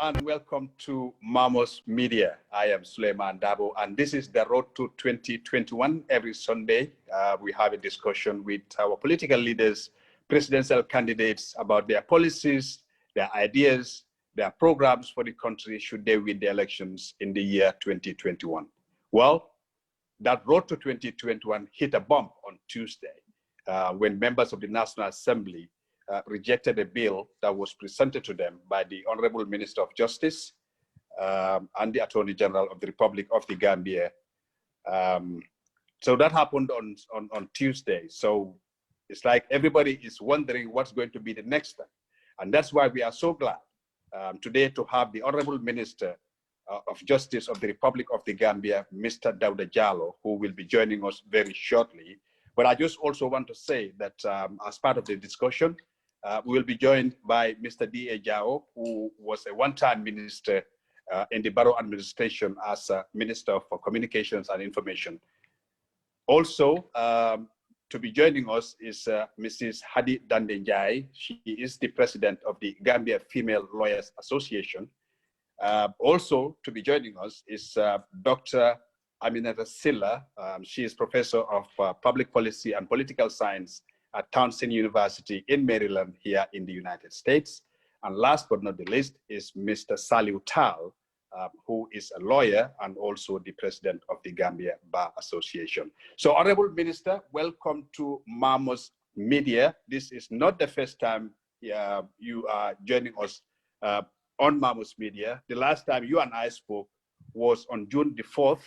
and welcome to Mamos Media. I am Suleiman Dabo, and this is the road to 2021. Every Sunday, we have a discussion with our political leaders, presidential candidates about their policies, their ideas, their programs for the country should they win the elections in the year 2021. Well, that road to 2021 hit a bump on Tuesday when members of the National Assembly rejected a bill that was presented to them by the Honorable Minister of Justice and the Attorney General of the Republic of the Gambia. So that happened on Tuesday. So it's like everybody is wondering what's going to be the next step. And that's why we are so glad today to have the Honorable Minister of Justice of the Republic of the Gambia, Mr. Dawda Jallow, who will be joining us very shortly. But I just also want to say that as part of the discussion, we will be joined by Mr. D.A. Jao, who was a one-time minister in the borough administration as Minister for Communications and Information. Also, to be joining us is Mrs. Hadi Dandenjai. She is the president of the Gambia Female Lawyers Association. Also, to be joining us is Dr. Aminata Silla. She is professor of public policy and political science at Townsend University in Maryland here in the United States. And last but not the least is Mr. Saliu Tal, who is a lawyer and also the president of the Gambia Bar Association. So Honorable Minister, welcome to Mamos Media. This is not the first time you are joining us on Mamos Media. The last time you and I spoke was on June the 4th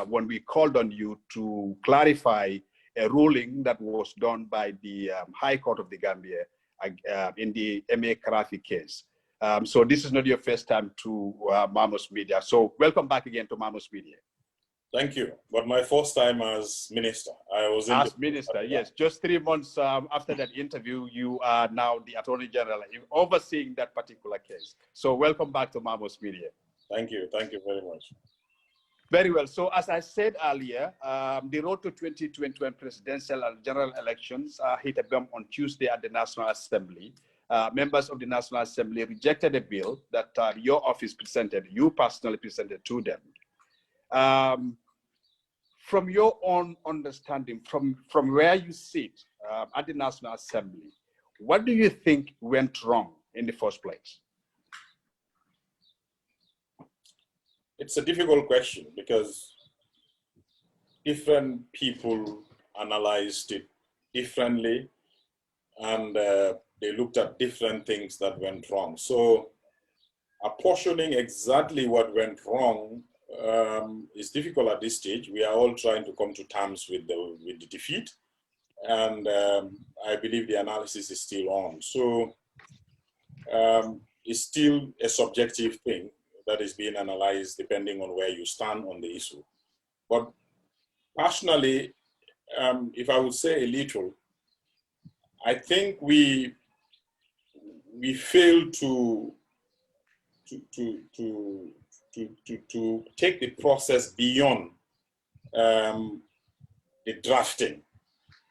when we called on you to clarify a ruling that was done by the High Court of the Gambia in the M.A. Karafi case. So this is not your first time to Mamos Media. So welcome back again to Mamos Media. Thank you. But my first time as minister. I was in as minister, yes. Just 3 months after that interview, you are now the Attorney General overseeing that particular case. So welcome back to Mamos Media. Thank you. Thank you very much. Very well. So as I said earlier, the road to 2021 presidential and general elections hit a bump on Tuesday at the National Assembly. Members of the National Assembly rejected a bill that your office presented, you personally presented to them. From your own understanding, from where you sit at the National Assembly, what do you think went wrong in the first place? It's a difficult question because different people analyzed it differently and they looked at different things that went wrong. So apportioning exactly what went wrong is difficult at this stage. We are all trying to come to terms with the defeat, and I believe the analysis is still on. So it's still a subjective thing that is being analyzed depending on where you stand on the issue. But personally, if I would say a little, I think we failed to take the process beyond the drafting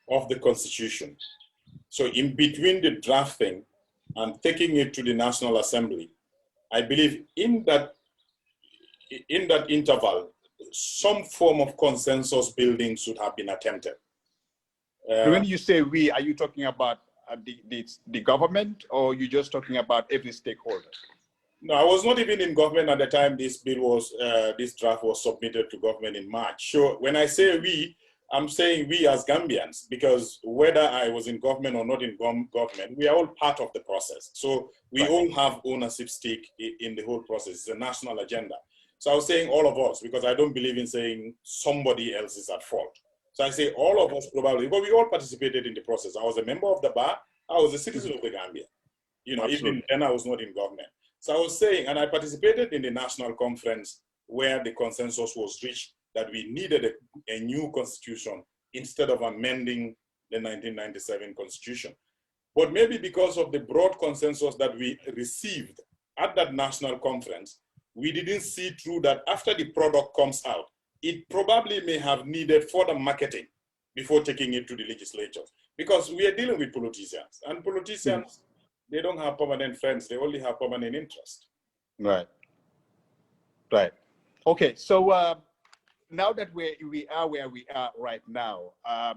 of the Constitution. So in between the drafting and taking it to the National Assembly, I believe in that interval, some form of consensus building should have been attempted. When you say we, are you talking about the government, or you just talking about every stakeholder? No, I was not even in government at the time this bill was, this draft was submitted to government in March. So when I say we, I'm saying we as Gambians, because whether I was in government or not in government, we are all part of the process. So we all have ownership stake in the whole process. It's a national agenda. So I was saying all of us, because I don't believe in saying somebody else is at fault. So I say all of us probably, but we all participated in the process. I was a member of the bar. I was a citizen of the Gambia. You know, Absolutely. Even then I was not in government. So I was saying, and I participated in the national conference where the consensus was reached that we needed a new constitution instead of amending the 1997 constitution. But maybe because of the broad consensus that we received at that national conference, we didn't see through that after the product comes out, it probably may have needed further marketing before taking it to the legislature. Because we are dealing with politicians, and politicians, they don't have permanent friends, they only have permanent interest. Right. Right. Okay. So now that we are where we are right now,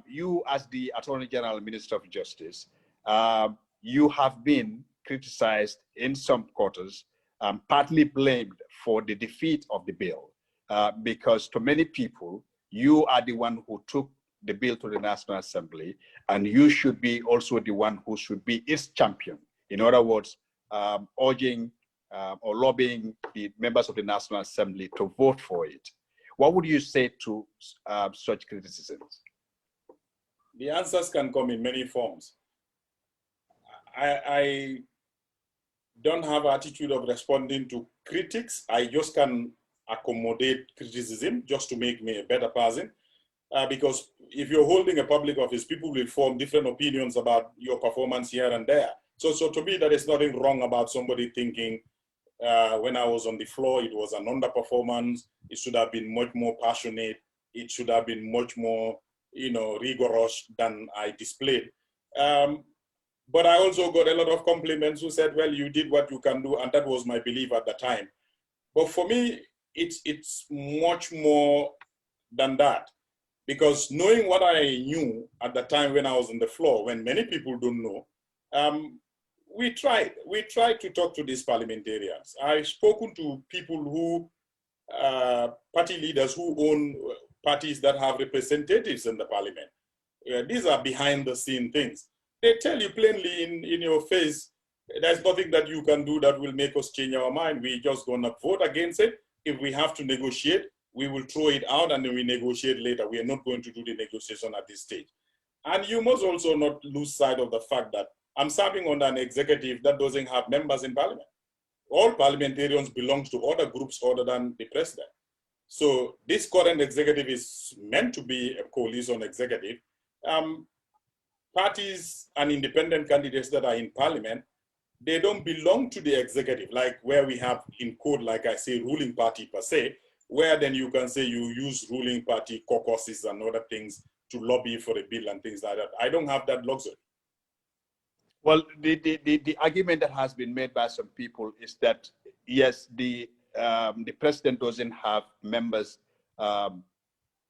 you as the Attorney General, Minister of Justice, you have been criticized in some quarters, partly blamed for the defeat of the bill, because to many people, you are the one who took the bill to the National Assembly, and you should be also the one who should be its champion. In other words, urging or lobbying the members of the National Assembly to vote for it. What would you say to such criticisms? The answers can come in many forms. I don't have attitude of responding to critics. I just can accommodate criticism just to make me a better person. Because if you're holding a public office, people will form different opinions about your performance here and there. So to me, there is nothing wrong about somebody thinking, when I was on the floor, it was an underperformance. It should have been much more passionate. It should have been much more, rigorous than I displayed. But I also got a lot of compliments who said, well, you did what you can do. And that was my belief at the time. But for me, it's much more than that. Because knowing what I knew at the time when I was on the floor, when many people don't know, we tried to talk to these parliamentarians. I've spoken to people who, party leaders who own parties that have representatives in the parliament. These are behind the scene things. They tell you plainly in your face, there's nothing that you can do that will make us change our mind. We're just gonna vote against it. If we have to negotiate, we will throw it out and then we negotiate later. We are not going to do the negotiation at this stage. And you must also not lose sight of the fact that I'm serving under an executive that doesn't have members in parliament. All parliamentarians belong to other groups other than the president. So this current executive is meant to be a coalition executive. Parties and independent candidates that are in parliament, they don't belong to the executive, like where we have in code, like I say, ruling party per se, where then you can say you use ruling party caucuses and other things to lobby for a bill and things like that. I don't have that luxury. Well, the argument that has been made by some people is that, yes, the president doesn't have members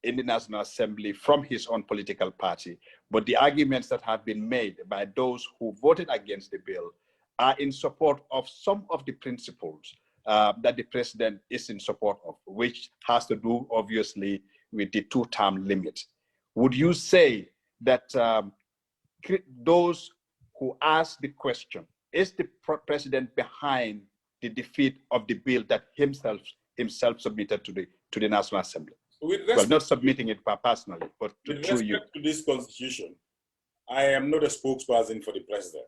in the National Assembly from his own political party, but the arguments that have been made by those who voted against the bill are in support of some of the principles that the president is in support of, which has to do, obviously, with the two-term limit. Would you say that those who ask the question, is the president behind the defeat of the bill that himself submitted to the National Assembly? Well, not submitting it personally, but through you. To this constitution, I am not a spokesperson for the president.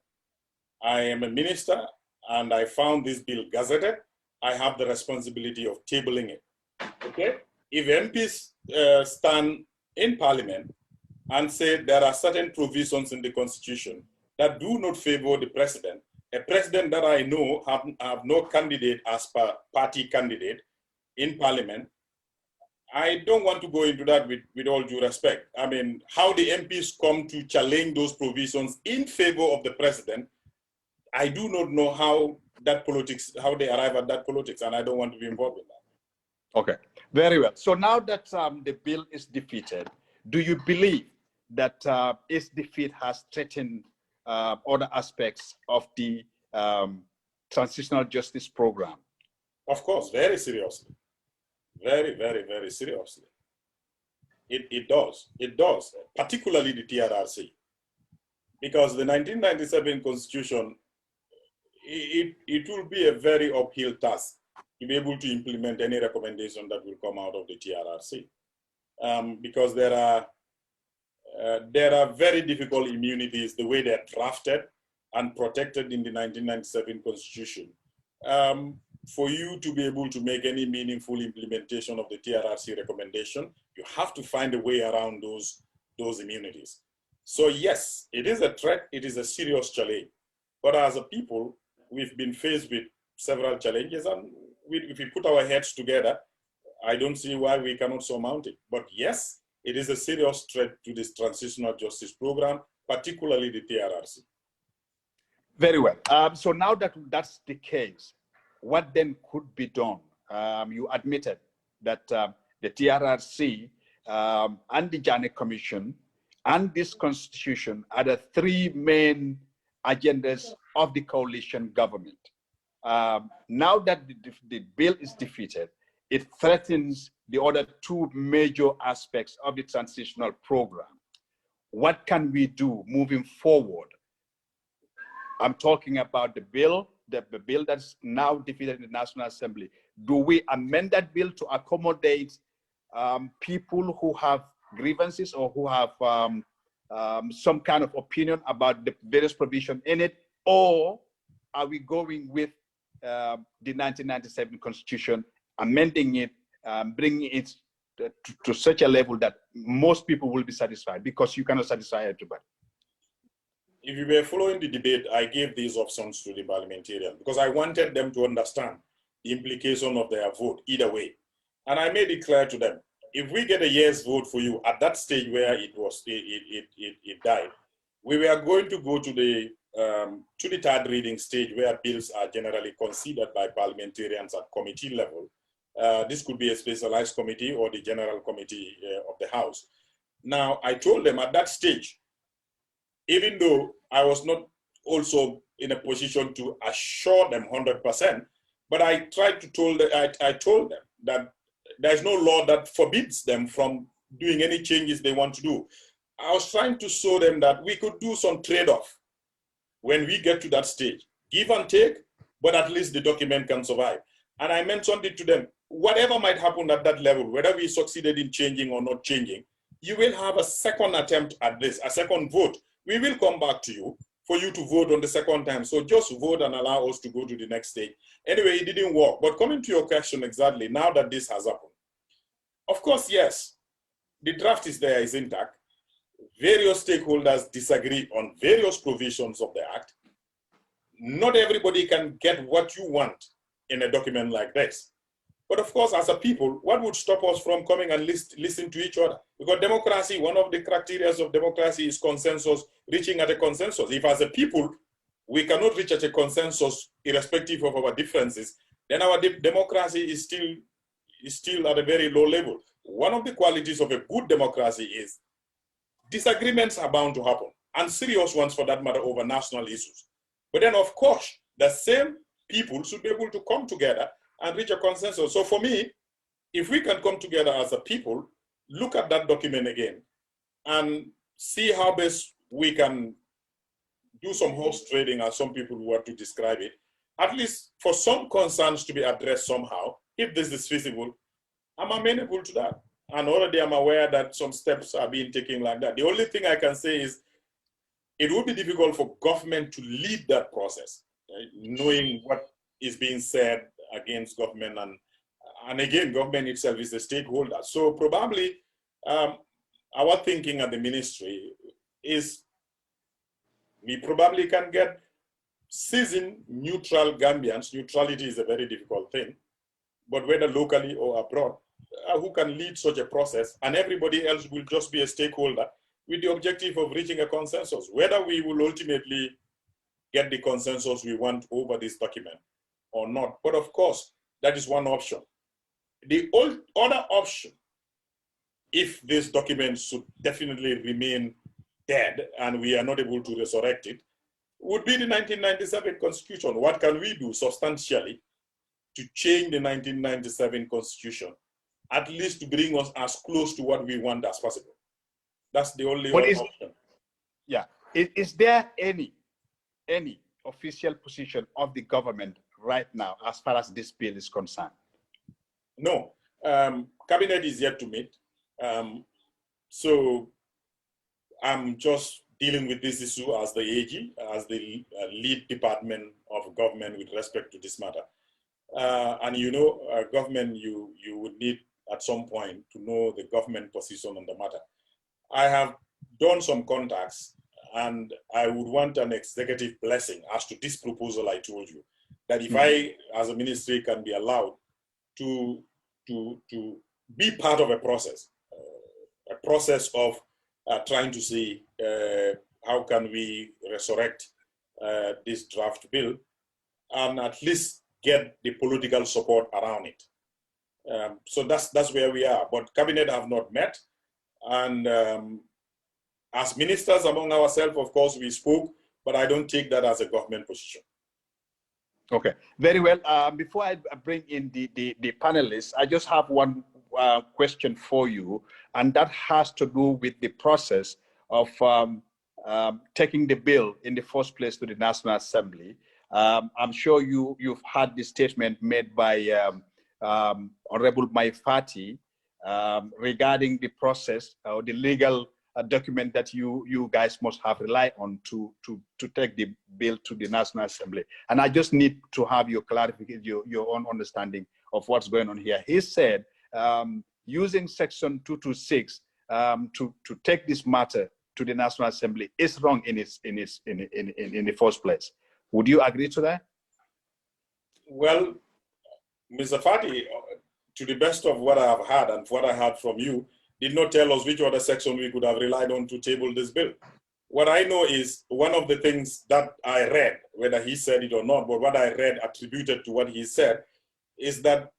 I am a minister, and I found this bill gazetted. I have the responsibility of tabling it. Okay? If MPs stand in parliament and say there are certain provisions in the constitution that do not favor the president, a president that I know have no candidate as per party candidate in parliament, I don't want to go into that with all due respect. I mean, how the MPs come to challenge those provisions in favor of the president, I do not know how they arrive at that politics, and I don't want to be involved in that. Okay, very well. So now that the bill is defeated, do you believe that its defeat has threatened other aspects of the transitional justice program? Of course, very seriously. Very, very, very seriously. It does, particularly the TRRC. Because the 1997 Constitution, it will be a very uphill task to be able to implement any recommendation that will come out of the TRRC. Because there are very difficult immunities, the way they're drafted and protected in the 1997 Constitution. For you to be able to make any meaningful implementation of the TRRC recommendation, you have to find a way around those immunities. So yes, it is a threat, it is a serious challenge. But as a people, we've been faced with several challenges, and if we put our heads together, I don't see why we cannot surmount it. But yes, it is a serious threat to this transitional justice program, particularly the TRRC. Very well. So now that that's the case, what then could be done? You admitted that the TRRC and the Janet Commission and this constitution are the three main agendas of the coalition government. Now that the bill is defeated, it threatens the other two major aspects of the transitional program. What can we do moving forward? I'm talking about the bill that's now defeated in the National Assembly. Do we amend that bill to accommodate people who have grievances or who have some kind of opinion about the various provisions in it, or are we going with the 1997 Constitution, amending it, bringing it to such a level that most people will be satisfied, because you cannot satisfy everybody? If you were following the debate, I gave these options to the parliamentarians because I wanted them to understand the implication of their vote either way. And I made it clear to them, if we get a yes vote for you at that stage where it died, we were going to go to the third reading stage where bills are generally considered by parliamentarians at committee level. This could be a specialized committee or the general committee of the House. Now, I told them at that stage, even though I was not also in a position to assure them 100%, but I tried to I told them that there's no law that forbids them from doing any changes they want to do. I was trying to show them that we could do some trade-off when we get to that stage, give and take, but at least the document can survive. And I mentioned it to them, whatever might happen at that level, whether we succeeded in changing or not changing, you will have a second attempt at this, a second vote. We will come back to you for you to vote on the second time. So just vote and allow us to go to the next stage. Anyway, it didn't work. But coming to your question exactly, now that this has happened, of course, yes, the draft is there, is intact. Various stakeholders disagree on various provisions of the act. Not everybody can get what you want in a document like this. But of course, as a people, what would stop us from coming and listen to each other? Because democracy, one of the criteria of democracy is consensus, reaching at a consensus. If as a people, we cannot reach at a consensus irrespective of our differences, then our democracy is still at a very low level. One of the qualities of a good democracy is disagreements are bound to happen, and serious ones for that matter, over national issues. But then of course, the same people should be able to come together and reach a consensus. So for me, if we can come together as a people, look at that document again and see how best we can do some horse trading, as some people want to describe it, at least for some concerns to be addressed somehow, if this is feasible, I'm amenable to that. And already I'm aware that some steps are being taken like that. The only thing I can say is it would be difficult for government to lead that process, right? Knowing what is being said against government, and again, government itself is a stakeholder. So probably our thinking at the ministry is we probably can get seasoned neutral Gambians. Neutrality is a very difficult thing, but whether locally or abroad, who can lead such a process, and everybody else will just be a stakeholder with the objective of reaching a consensus. Whether we will ultimately get the consensus we want over this document or not. But of course, that is one option. The other option, if this document should definitely remain dead and we are not able to resurrect it, would be the 1997 Constitution. What can we do substantially to change the 1997 Constitution, at least to bring us as close to what we want as possible? That's the only option. Yeah. Is there any official position of the government right now as far as this bill is concerned? No. Cabinet is yet to meet. So I'm just dealing with this issue as the AG, as the lead department of government with respect to this matter. And you know, government, you would need at some point to know the government position on the matter. I have done some contacts, and I would want an executive blessing as to this proposal I told you, that if I, as a ministry, can be allowed to be part of a process of trying to see how can we resurrect this draft bill, and at least get the political support around it. So that's where we are. But cabinet have not met, and as ministers among ourselves, of course, we spoke, but I don't take that as a government position. Okay, very well. Before I bring in the panelists, I just have one question for you, and that has to do with the process of taking the bill in the first place to the National Assembly. I'm sure you've had the statement made by Honorable Maifati regarding the process or the legal document that you guys must have relied on to take the bill to the National Assembly. And I just need to have your clarification, your own understanding of what's going on here. He said using Section 226 to take this matter to the National Assembly is wrong in the first place. Would you agree to that? Well, Mr. Fati, to the best of what I have heard and what I heard from you, did not tell us which other section we could have relied on to table this bill. What I know is one of the things that I read, whether he said it or not, but what I read attributed to what he said is that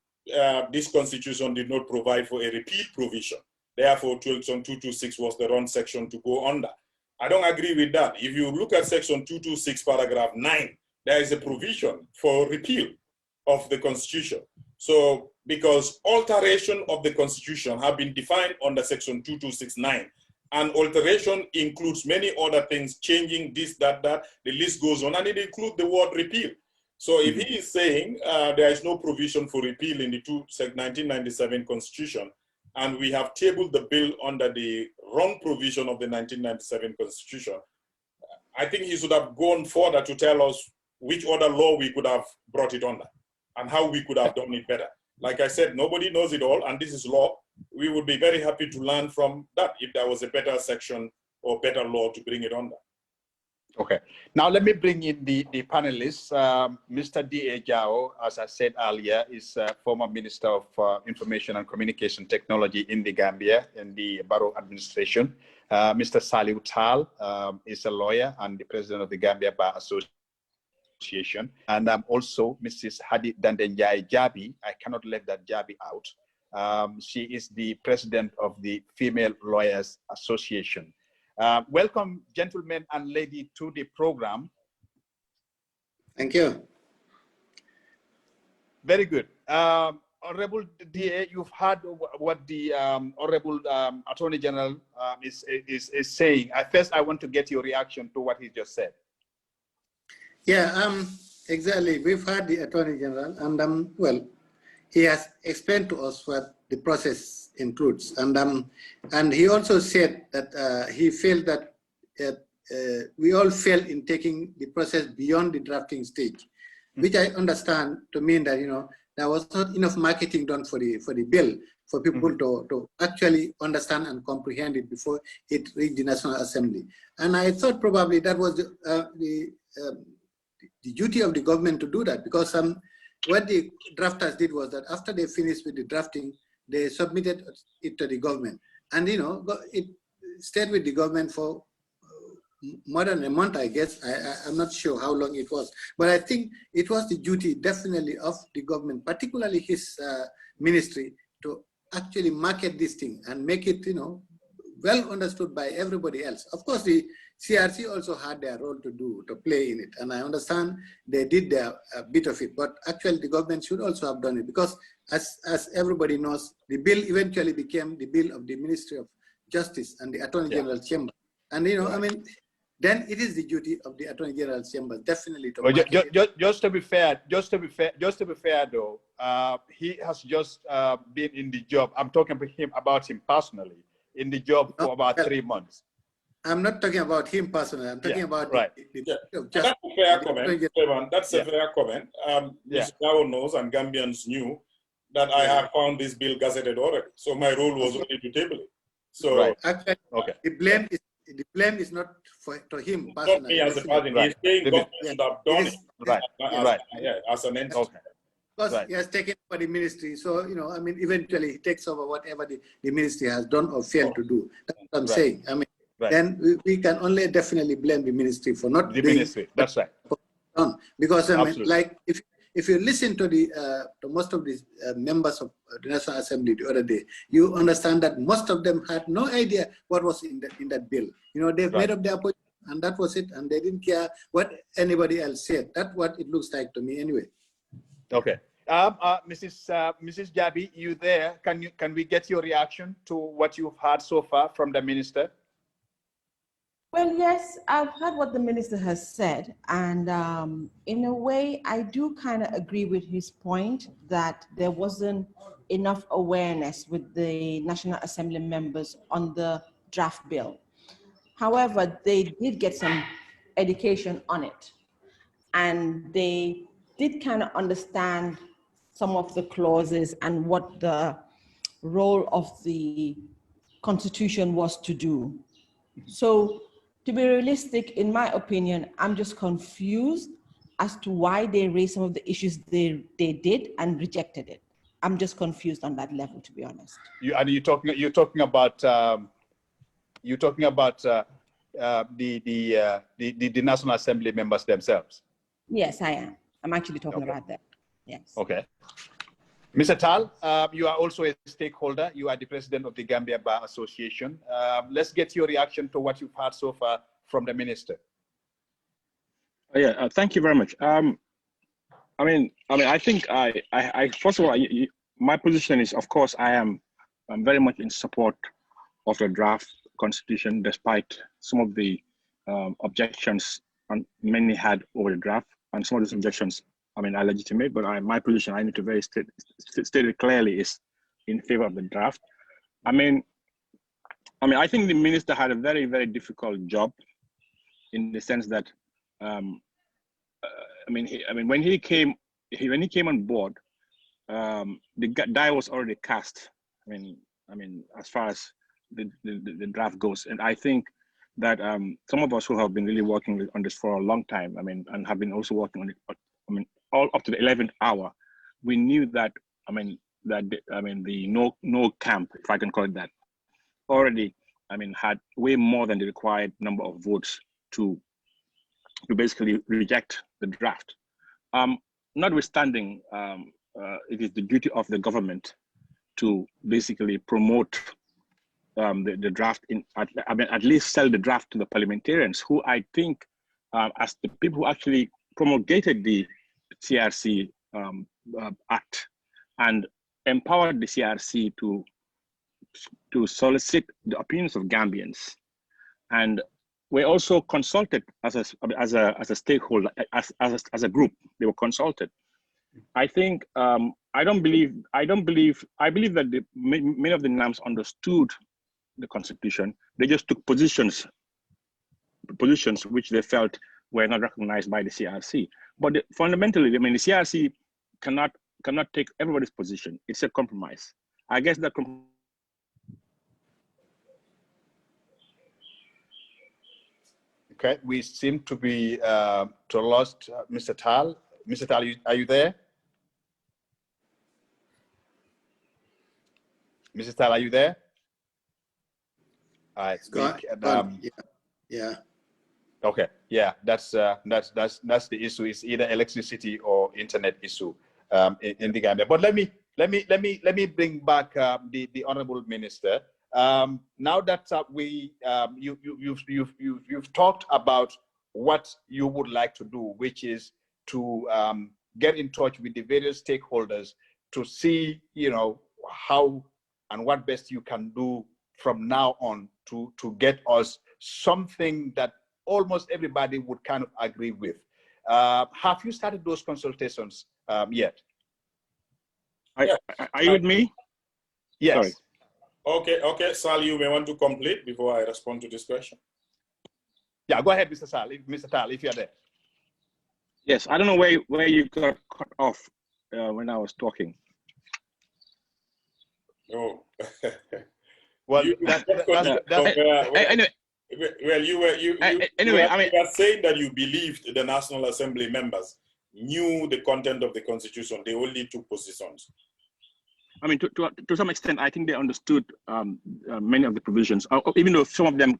this constitution did not provide for a repeat provision. Therefore, Section 226 was the wrong section to go under. I don't agree with that. If you look at Section 226, paragraph 9, there is a provision for repeal of the constitution. So, because alteration of the constitution have been defined under Section 2269, and alteration includes many other things, changing this, that, the list goes on, and it includes the word repeal. So if he is saying there is no provision for repeal in the 1997 constitution, and we have tabled the bill under the wrong provision of the 1997 constitution, I think he should have gone further to tell us which other law we could have brought it under and how we could have done it better. Like I said, nobody knows it all, and this is law. We would be very happy to learn from that if there was a better section or better law to bring it under. Okay. Now let me bring in the panelists. Mr. Dawda Jallow, as I said earlier, is former Minister of Information and Communication Technology in the Gambia in the Barrow administration. Mr. Saliu Tal is a lawyer and the president of the Gambia Bar Association. And also Mrs. Hadi Dandenjai Jabi. I cannot let that Jabi out. She is the president of the Female Lawyers Association. Welcome, gentlemen and lady, to the program. Thank you. Very good. Honorable DA, you've heard what the Honorable Attorney General is saying. First, I want to get your reaction to what he just said. Yeah, exactly. We've heard the Attorney General, and well, he has explained to us what the process includes, and he also said that he felt that we all failed in taking the process beyond the drafting stage, which I understand to mean that there was not enough marketing done for the bill for people to actually understand and comprehend it before it reached the National Assembly. And I thought probably that was the duty of the government to do that, because what the drafters did was that after they finished with the drafting, they submitted it to the government, and it stayed with the government for more than a month, I guess. I'm not sure how long it was, but I think it was the duty definitely of the government, particularly his ministry, to actually market this thing and make it well understood by everybody else. Of course, the CRC also had their role to play in it, and I understand they did their bit of it, but actually the government should also have done it, because as everybody knows, the bill eventually became the bill of the Ministry of Justice and the Attorney General Chamber, and I mean, then it is the duty of the Attorney General Chamber definitely to market it. Just to be fair though, he has just been in the job. I'm talking about him personally, in the job for about 3 months. I'm not talking about him personally. I'm talking about That's a fair comment. That's a fair comment. Mr. Jallow knows, and Gambians knew, that I have found this bill gazetted already. So my role was only to table it. So actually, the blame is not to him personally. Not me as a person. He's saying government should have done it. As an entity. Because he has taken over the ministry, so I mean, eventually he takes over whatever the ministry has done or failed to do. That's what I'm saying. I mean, then we can only definitely blame the ministry for not the ministry. That's right. Because I mean, like if if you listen to to most of the members of the National Assembly the other day, you understand that most of them had no idea what was in that bill. You know, they've made up their position, and that was it, and they didn't care what anybody else said. That's what it looks like to me, anyway. Okay, Mrs. Jabi, you there? Can we get your reaction to what you've heard so far from the minister? Well, yes, I've heard what the minister has said, and in a way, I do kind of agree with his point that there wasn't enough awareness with the National Assembly members on the draft bill. However, they did get some education on it, and they did kind of understand some of the clauses and what the role of the Constitution was to do. So, to be realistic, in my opinion, I'm just confused as to why they raised some of the issues they did and rejected it. I'm just confused on that level, to be honest. You're talking about the National Assembly members themselves. Yes, I am. I'm actually talking about that. Yes. Okay. Mr. Tal, you are also a stakeholder. You are the president of the Gambia Bar Association. Let's get your reaction to what you've heard so far from the minister. Thank you very much. I think first of all, my position is, of course, I'm very much in support of the draft constitution, despite some of the objections many had over the draft, and some of those objections are legitimate, but my position, I need to very state it clearly, is in favor of the draft. I think the minister had a very, very difficult job, in the sense that, when he came on board, the die was already cast. As far as the draft goes, and I think that some of us who have been really working on this for a long time, and have been also working on it, all up to the 11th hour, we knew that the no camp, if I can call it that, already had way more than the required number of votes to basically reject the draft. Notwithstanding, it is the duty of the government to basically promote the draft, at least sell the draft to the parliamentarians, who I think, as the people who actually promulgated the CRC Act and empowered the CRC to solicit the opinions of Gambians, and we also consulted as a stakeholder, as a group. They were consulted. I think I believe that many of the NAMs understood the Constitution. They just took positions which they felt were not recognized by the CRC. But fundamentally, the CRC cannot take everybody's position. It's a compromise. I guess that. Okay, we seem to be lost Mr. Tal. Mr. Tal, are you there? Mrs. Tal, are you there? I think. Yeah. Okay. Yeah, that's the issue. It's either electricity or internet issue in the Gambia. But let me bring back the honorable minister. Now that you've talked about what you would like to do, which is to get in touch with the various stakeholders to see, how and what best you can do from now on to get us something that almost everybody would kind of agree with. Have you started those consultations yet? Are you with me? Yes. Sorry. Okay, Sal, you may want to complete before I respond to this question. Yeah, go ahead, Mr. Sal, if you're there. Yes, I don't know where you got cut off when I was talking. Oh. Well, anyway. Well, you were saying that you believed the National Assembly members knew the content of the Constitution. They only took positions. To some extent, I think they understood many of the provisions, even though some of them,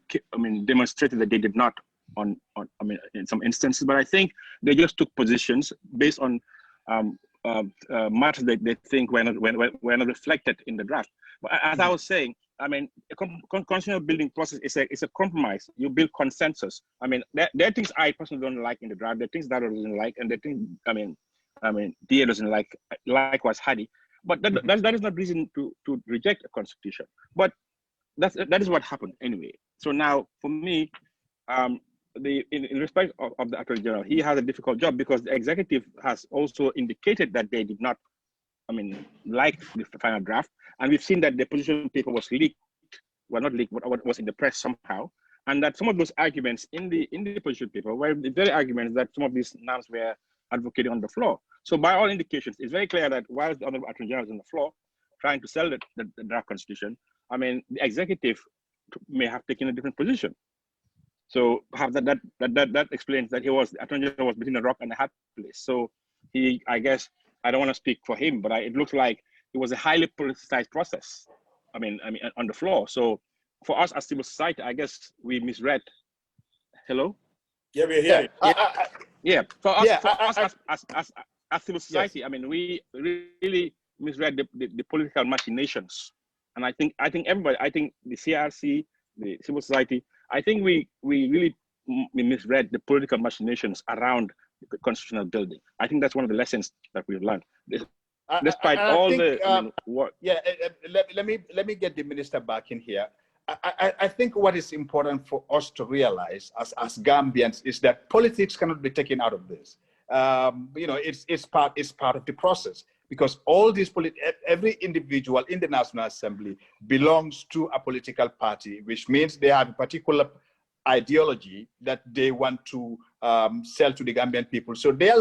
demonstrated that they did not in some instances. But I think they just took positions based on matters that they think were not reflected in the draft. But as I was saying, I mean, a constitutional building process is a compromise. You build consensus. I mean, there are things I personally don't like in the draft. There are things that I doesn't like, and there are things, I mean, DA doesn't like. Likewise, Hadi. But that is not reason to reject a constitution. But that is what happened anyway. So now, for me, in respect of the Attorney General, he has a difficult job because the executive has also indicated that they did not, like the final draft, and we've seen that the position paper was leaked, well, not leaked, but was in the press somehow, and that some of those arguments in the position paper were the very arguments that some of these NAMs were advocating on the floor. So by all indications, it's very clear that while the Honorable Attorney General is on the floor trying to sell the draft constitution, the executive may have taken a different position. So perhaps that explains that the Attorney General was between a rock and a hard place. So I guess, I don't want to speak for him, but it looks like it was a highly politicized process. On the floor. So for us as civil society, I guess we misread. Hello? Yeah, we're here. Yeah. For us as civil society, yes. We really misread the political machinations. And I think everybody, I think the CRC, the civil society, I think we really misread the political machinations around the constitutional building. I think that's one of the lessons that we've learned. Despite all the work. Yeah, let me get the minister back in here. I think what is important for us to realize as Gambians is that politics cannot be taken out of this. It's part of the process, because all these every individual in the National Assembly belongs to a political party, which means they have a particular ideology that they want to sell to the Gambian people. So they are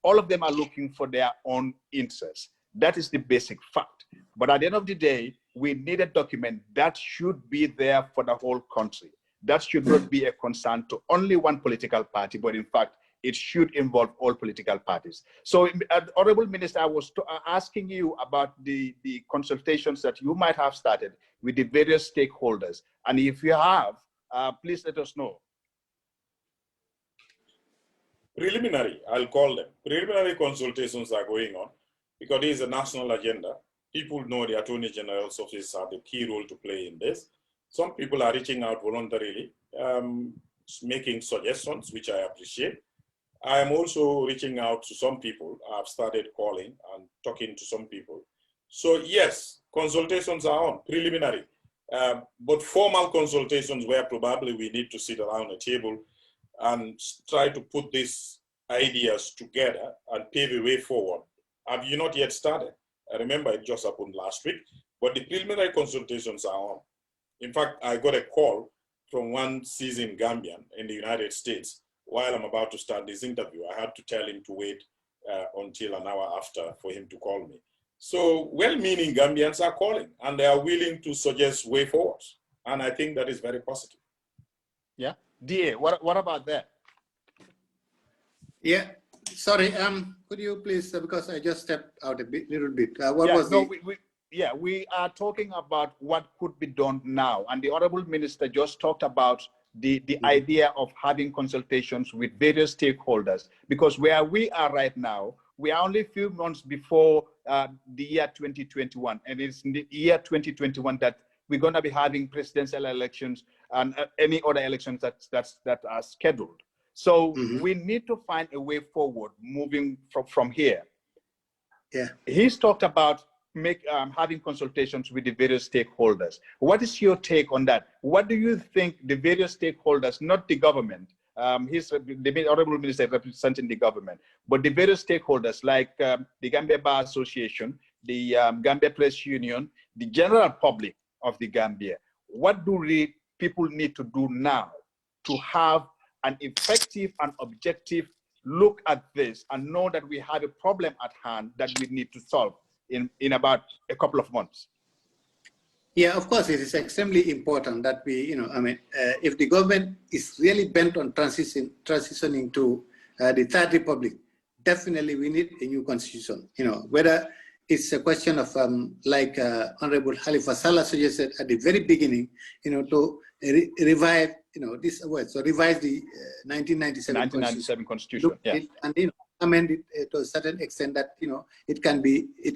all of them are looking for their own interests. That is the basic fact. But at the end of the day, we need a document that should be there for the whole country. That should not be a concern to only one political party, but in fact, it should involve all political parties. So, Honorable Minister, I was asking you about the consultations that you might have started with the various stakeholders. And if you have, please let us know. Preliminary, I'll call them. Preliminary consultations are going on because it is a national agenda. People know the Attorney General's office have the key role to play in this. Some people are reaching out voluntarily, making suggestions, which I appreciate. I am also reaching out to some people. I've started calling and talking to some people. So yes, consultations are on, preliminary. But formal consultations where probably we need to sit around a table and try to put these ideas together and pave a way forward. Have you not yet started? I remember it just happened last week, but the preliminary consultations are on. In fact, I got a call from one seasoned Gambian in the United States while I'm about to start this interview. I had to tell him to wait until an hour after for him to call me. So well-meaning Gambians are calling and they are willing to suggest way forward. And I think that is very positive. Yeah. DA, what about that? Yeah, sorry, could you please, because I just stepped out a little bit. We are talking about what could be done now. And the Honorable Minister just talked about the idea of having consultations with various stakeholders, because where we are right now, we are only a few months before the year 2021. And it's in the year 2021 that we're going to be having presidential elections and any other elections that are scheduled. So we need to find a way forward moving from here. Yeah, he's talked about having consultations with the various stakeholders. What is your take on that? What do you think the various stakeholders, not the government, the Honorable Minister representing the government, but the various stakeholders like the Gambia Bar Association, the Gambia Press Union, the general public of the Gambia, what do people need to do now to have an effective and objective look at this and know that we have a problem at hand that we need to solve in about a couple of months? Yeah, of course, it is extremely important that we, if the government is really bent on transitioning to the Third Republic, definitely we need a new constitution. Whether it's a question of, like Honorable Halifa Sallah suggested at the very beginning, to revive, this word, so revise the 1997 Constitution. Yeah. And amend it to a certain extent that, it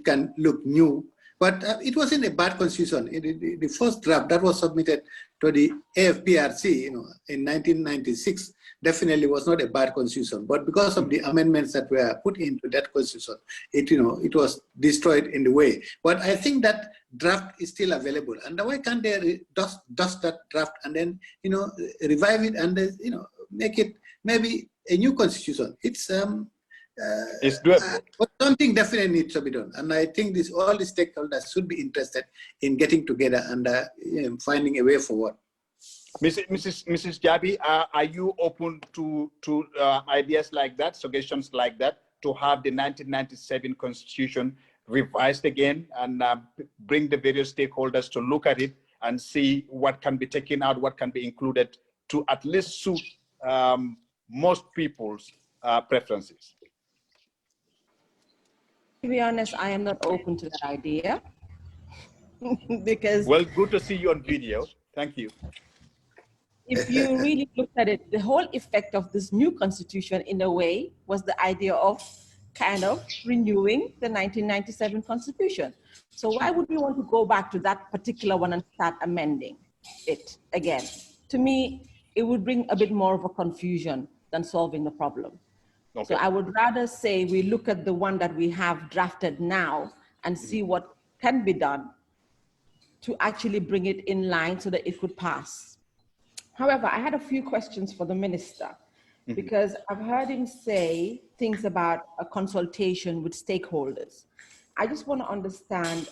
can look new. But it wasn't a bad constitution. The first draft that was submitted to the AFPRC, in 1996, definitely was not a bad constitution. But because of the amendments that were put into that constitution, it was destroyed in the way. But I think that draft is still available. And why can't they dust that draft and then, revive it and, make it maybe a new constitution? It's doable. But something definitely needs to be done. And I think all the stakeholders should be interested in getting together and finding a way forward. Mrs. Jabi, are you open to ideas like that, suggestions like that, to have the 1997 Constitution revised again and bring the various stakeholders to look at it and see what can be taken out, what can be included to at least suit most people's preferences? To be honest, I am not open to that idea because... Well, good to see you on video. Thank you. If you really look at it, the whole effect of this new constitution, in a way, was the idea of kind of renewing the 1997 constitution. So why would we want to go back to that particular one and start amending it again? To me, it would bring a bit more of a confusion than solving the problem. Okay. So I would rather say we look at the one that we have drafted now and see what can be done to actually bring it in line so that it could pass. However, I had a few questions for the minister because I've heard him say things about a consultation with stakeholders. I just want to understand,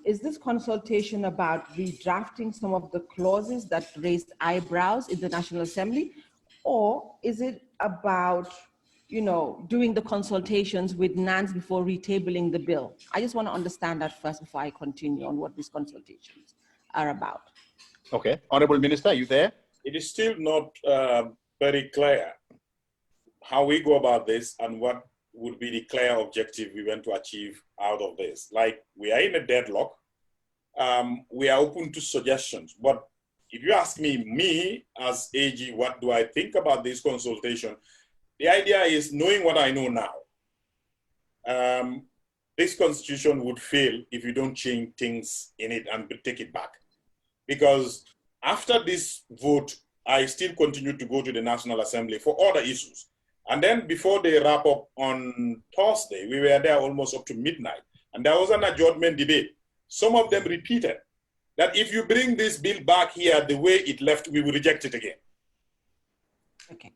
is this consultation about redrafting some of the clauses that raised eyebrows in the National Assembly, or is it about doing the consultations with NANS before retabling the bill? I just want to understand that first before I continue on what these consultations are about. Okay. Honorable Minister, are you there? It is still not very clear how we go about this and what would be the clear objective we want to achieve out of this. Like, we are in a deadlock. We are open to suggestions. But if you ask me as AG, what do I think about this consultation? The idea is, knowing what I know now, this constitution would fail if you don't change things in it and take it back. Because after this vote, I still continue to go to the National Assembly for other issues. And then before they wrap up on Thursday, we were there almost up to midnight. And there was an adjournment debate. Some of them repeated that if you bring this bill back here the way it left, we will reject it again. Okay.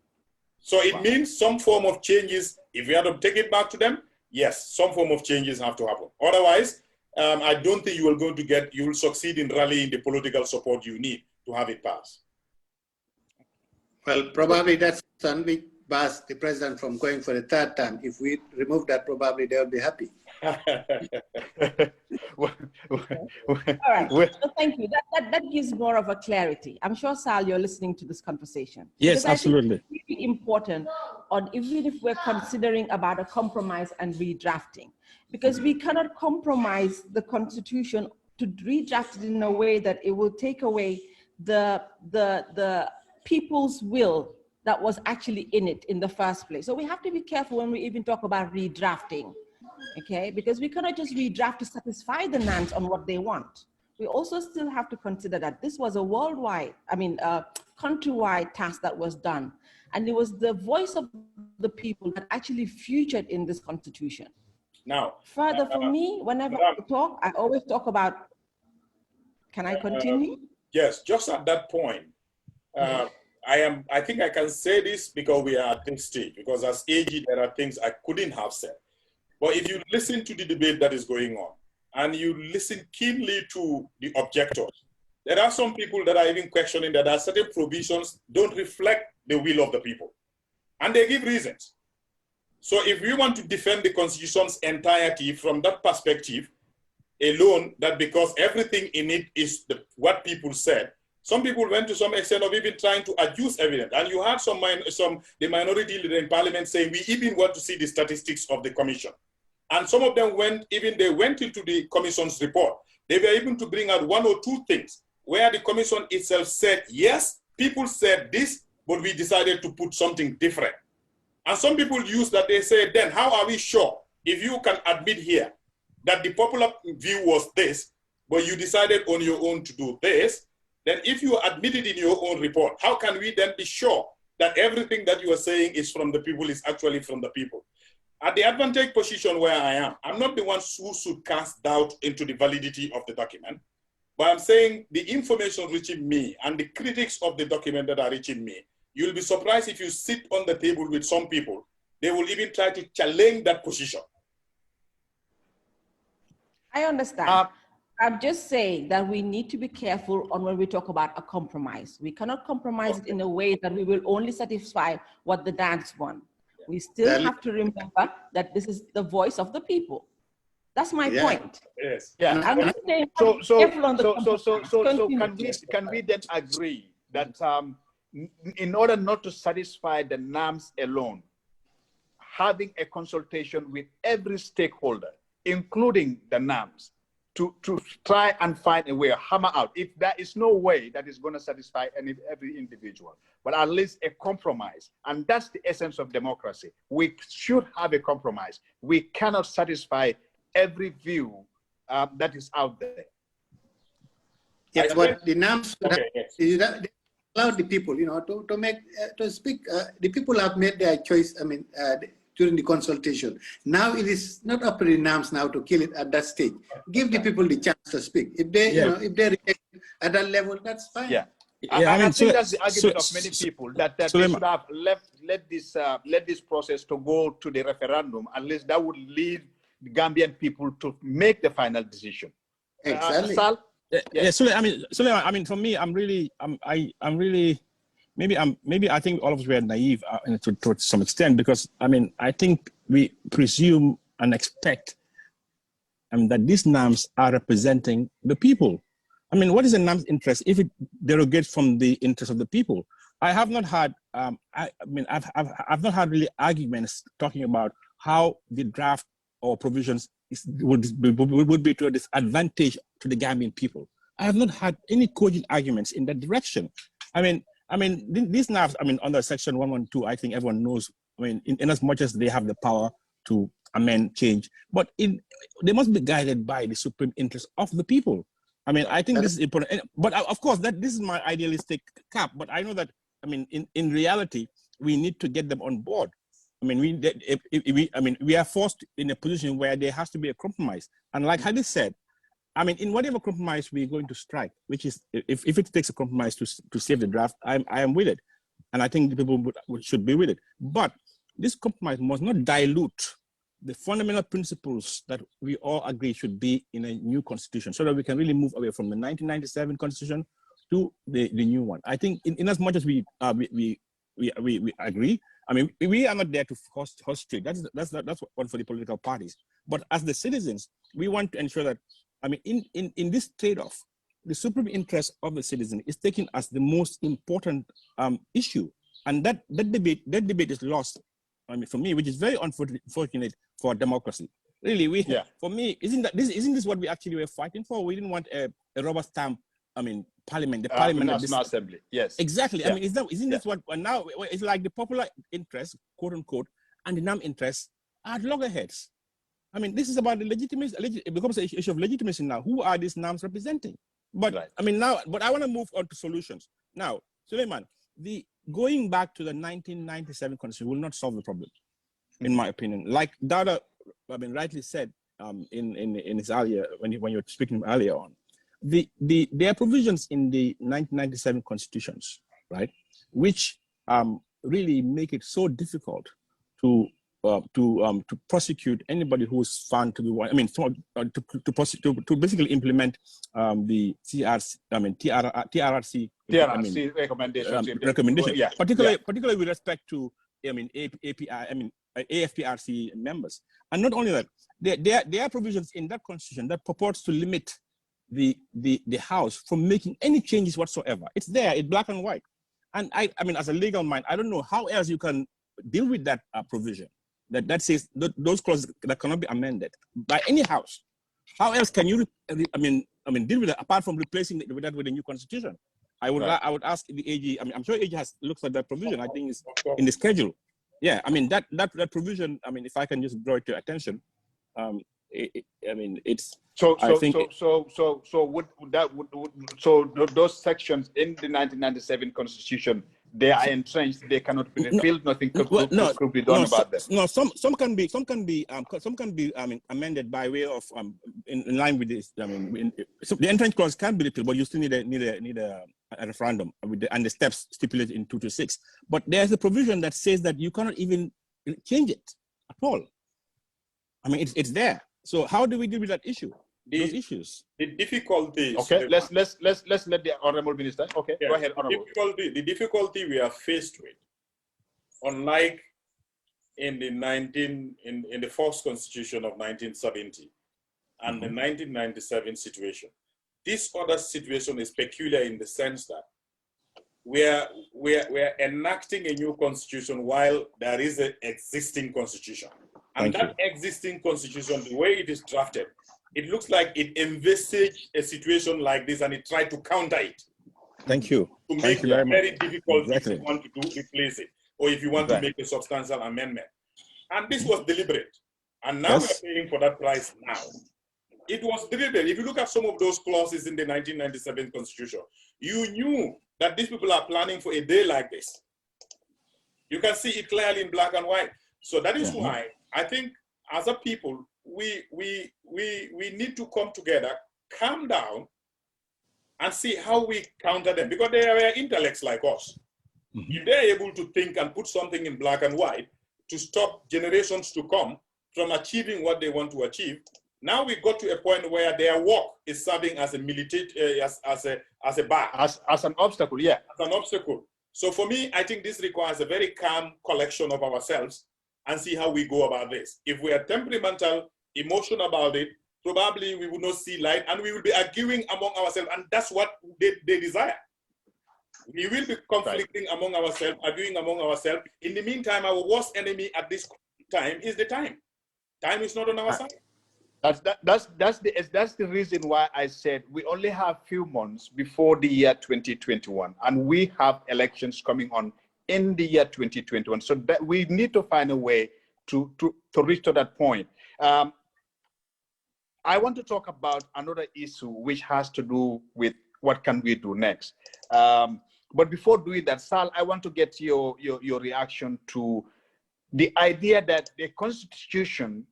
So it means some form of changes. If we have to take it back to them, yes, some form of changes have to happen. Otherwise, I don't think you will succeed in rallying the political support you need to have it pass. Well, probably that's something bars the president from going for the third time. If we remove that, probably they'll be happy. All right. So thank you. That gives more of a clarity. I'm sure, Sal, you're listening to this conversation. Yes, absolutely. It's really important, even if we're considering about a compromise and redrafting, because we cannot compromise the Constitution to redraft it in a way that it will take away the people's will that was actually in it in the first place. So we have to be careful when we even talk about redrafting, okay? Because we cannot just redraft to satisfy the NANs on what they want. We also still have to consider that this was a worldwide, countrywide task that was done. And it was the voice of the people that actually featured in this constitution. Now, further, for me, whenever I talk, I always talk about, can I continue? Yes, just at that point, I think I can say this because we are at this stage, because as AG, there are things I couldn't have said. But if you listen to the debate that is going on, and you listen keenly to the objectors, there are some people that are even questioning that there are certain provisions don't reflect the will of the people. And they give reasons. So if we want to defend the Constitution's entirety from that perspective alone, that because everything in it is what people said, some people went to some extent of even trying to adduce evidence. And you had the minority leader in parliament saying, we even want to see the statistics of the commission. And some of them went into the commission's report. They were able to bring out one or two things where the commission itself said, yes, people said this, but we decided to put something different. And some people use that, they say, then how are we sure if you can admit here that the popular view was this, but you decided on your own to do this, then if you admit it in your own report, how can we then be sure that everything that you are saying is from the people is actually from the people? At the advantage position where I am, I'm not the one who should cast doubt into the validity of the document, but I'm saying the information reaching me and the critics of the document that are reaching me, you'll be surprised if you sit on the table with some people, they will even try to challenge that position. I understand. I'm just saying that we need to be careful on when we talk about a compromise. We cannot compromise it in a way that we will only satisfy what the dance want. We still have to remember that this is the voice of the people. That's my point. Yes. Yeah. I'm just saying, can we then agree that in order not to satisfy the NAMs alone, having a consultation with every stakeholder, including the NAMs, to try and find a way, hammer out, if there is no way that is going to satisfy every individual, but at least a compromise. And that's the essence of democracy. We should have a compromise. We cannot satisfy every view that is out there. Yes, but the NAMs allow the people, to speak. The people have made their choice, during the consultation. Now it is not up to the NAMs now to kill it at that stage. Give the people the chance to speak. If they, if they reject at that level, that's fine. Yeah. I think that's the argument of many people that they should have let this process to go to the referendum. At least that would lead the Gambian people to make the final decision. Exactly. Sal? Suleiman, for me, maybe I think all of us were naive to some extent, because I think we presume and expect that these NAMs are representing the people. What is a NAM's interest if it derogates from the interest of the people? I have not had I've not had really arguments talking about how the draft or provisions would be to a disadvantage to the Gambian people. I have not had any cogent arguments in that direction. These NAMs, under Section 112, I think everyone knows, in as much as they have the power to amend, change, but they must be guided by the supreme interest of the people. I think this is important. But of course, this is my idealistic cap, but I know that, in reality, we need to get them on board. We are forced in a position where there has to be a compromise. And like Hadi said, in whatever compromise we're going to strike, which is, if it takes a compromise to save the draft, I am with it. And I think the people should be with it. But this compromise must not dilute the fundamental principles that we all agree should be in a new constitution, so that we can really move away from the 1997 constitution to the new one. I think in as much as we agree, we are not there to host trade. That's one for the political parties. But as the citizens, we want to ensure that, in this trade-off, the supreme interest of the citizen is taken as the most important issue, and that debate is lost. For me, which is very unfortunate for democracy. Really, for me, isn't this what we actually were fighting for? We didn't want a rubber stamp. Parliament, the Parliament, National Assembly. Yes, exactly. Yeah. Isn't this what now? It's like the popular interest, quote unquote, and the NAM interests are loggerheads. This is about the legitimacy. It becomes an issue of legitimacy now. Who are these NAMs representing? But but I want to move on to solutions now. Suleiman, going back to the 1997 constitution will not solve the problem, in my opinion. Like Dawda, rightly said in his earlier when you were speaking earlier on, there are provisions in the 1997 constitutions, right, which really make it so difficult to prosecute anybody who is found to be to basically implement the TRRC recommendation, particularly with respect to AFPRC members. And not only that, there are provisions in that constitution that purports to limit the House from making any changes whatsoever. It's there, it's black and white. And as a legal mind, I don't know how else you can deal with that provision that says those clauses that cannot be amended by any House. How else can you deal with it apart from replacing it with a new constitution? I would ask the AG. I'm sure AG has looked at that provision. I think it's in the schedule. Yeah, I mean that provision. I mean, if I can just draw it to your attention, I mean it's. So I think those sections in the 1997 Constitution, they are entrenched. They cannot be repealed. Nothing could be done about them. No, some can be amended by way of in line with this. I mean, so the entrenched clause can be repealed, but you still need a referendum with and the steps stipulated in 226. But there's a provision that says that you cannot even change it at all. I mean, it's there. So how do we deal with that issue? Those issues. The difficulty. Okay, let's let the Honorable Minister. Okay, yeah, go ahead, Honorable. The difficulty we are faced with, unlike in the first Constitution of 1970 and the 1997 situation, this other situation is peculiar in the sense that we're enacting a new constitution while there is an existing constitution. And that existing constitution, the way it is drafted, it looks like it envisaged a situation like this and it tried to counter it. Thank you. To make it very difficult if you want to replace it, or if you want to make a substantial amendment. And this was deliberate. And now we're paying for that price now. It was deliberate. If you look at some of those clauses in the 1997 Constitution, you knew that these people are planning for a day like this. You can see it clearly in black and white. So that is why I think as a people, we need to come together, calm down, and see how we counter them, because they are intellects like us. If they're able to think and put something in black and white to stop generations to come from achieving what they want to achieve, now we got to a point where their work is serving as a militate, as a bar. As an obstacle, yeah. As an obstacle. So for me, I think this requires a very calm collection of ourselves and see how we go about this. If we are temperamental, emotional about it, probably we will not see light and we will be arguing among ourselves, and that's what they desire. We will be conflicting among ourselves, arguing among ourselves. In the meantime, our worst enemy at this time is the time. Time is not on our side. That's the reason why I said we only have few months before the year 2021, and we have elections coming on in the year 2021. So that we need to find a way to reach to that point. I want to talk about another issue which has to do with what can we do next. But before doing that, Sal, I want to get your reaction to the idea that the Constitution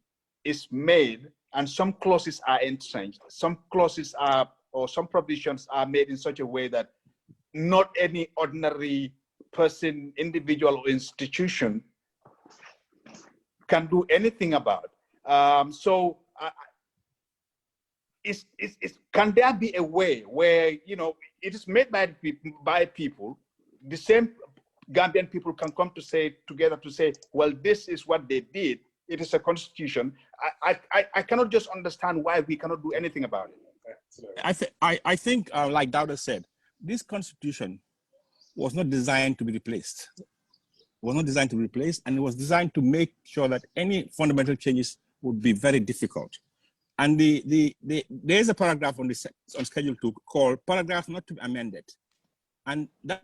is made and some clauses are entrenched. Some clauses are, or some provisions are made in such a way that not any ordinary person, individual, or institution can do anything about. Can there be a way where, you know, it is made by people, the same Gambian people can come together to say, well, this is what they did. It is a constitution. I cannot just understand why we cannot do anything about it. I think, like Dawda said, this constitution was not designed to be replaced. It was not designed to be replaced, and it was designed to make sure that any fundamental changes would be very difficult. And there's a paragraph on Schedule 2 called paragraph not to be amended. And that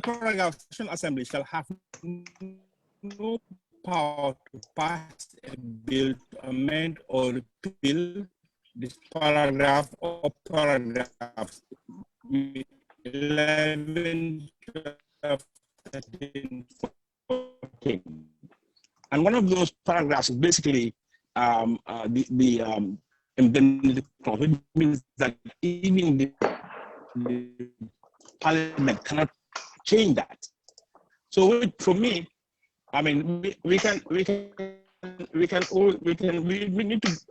paragraph, the National Assembly shall have no power to pass a bill to amend or repeal this paragraph or paragraphs 11, 12, 13, 14. And one of those paragraphs is basically the indemnity clause, which means that even the parliament cannot change that. So for me, I mean, we need to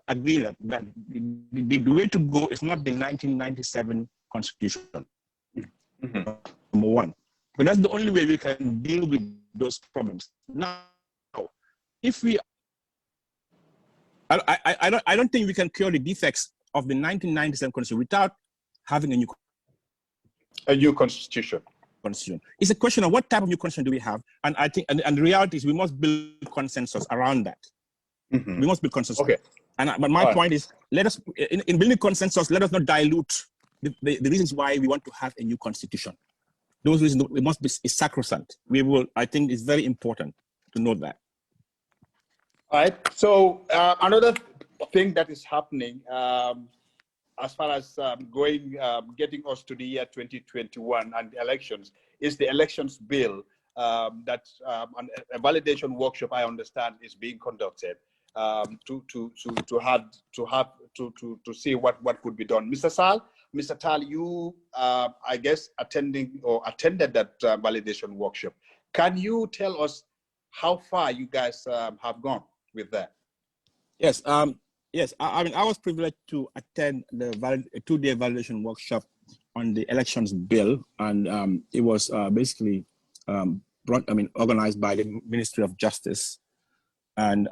agree that the way to go is not the 1997 Constitution, number one. But that's the only way we can deal with those problems. Now, if we, I don't think we can cure the defects of the 1997 Constitution without having a new constitution. It's a question of what type of new constitution do we have, and I think, and the reality is we must build consensus around that. We must build consensus. Okay. But my point is, let us, in building consensus, let us not dilute the reasons why we want to have a new constitution. those reasons, it must be sacrosanct. We will, I think it's very important to note that. All right. So another thing that is happening as far as getting us to the year 2021 and the elections is the elections bill that a validation workshop, I understand, is being conducted to see what could be done. Mr. Tal, you I guess attended that validation workshop. Can you tell us how far you guys have gone with that? Yes. Yes, I mean, I was privileged to attend the two-day validation workshop on the elections bill, and it was basically organized by the Ministry of Justice, and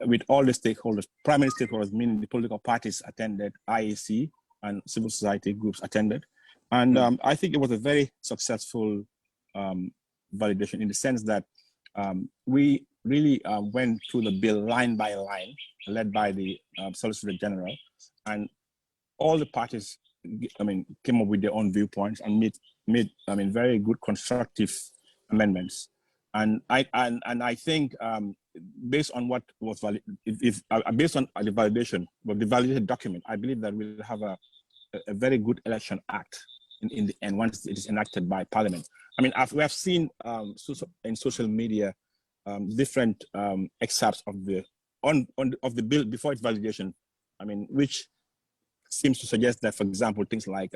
with all the stakeholders, primary stakeholders, meaning the political parties attended, IAC and civil society groups attended, and I think it was a very successful validation in the sense that we really went through the bill line by line, led by the Solicitor General, and all the parties, I mean, came up with their own viewpoints and made I mean, very good constructive amendments. And I think based on what was valid, based on the validation, but the validated document, I believe that we'll have a very good election act in the end once it is enacted by Parliament. I mean, we have seen in social media different excerpts of the bill before its validation. I mean, which seems to suggest that, for example, things like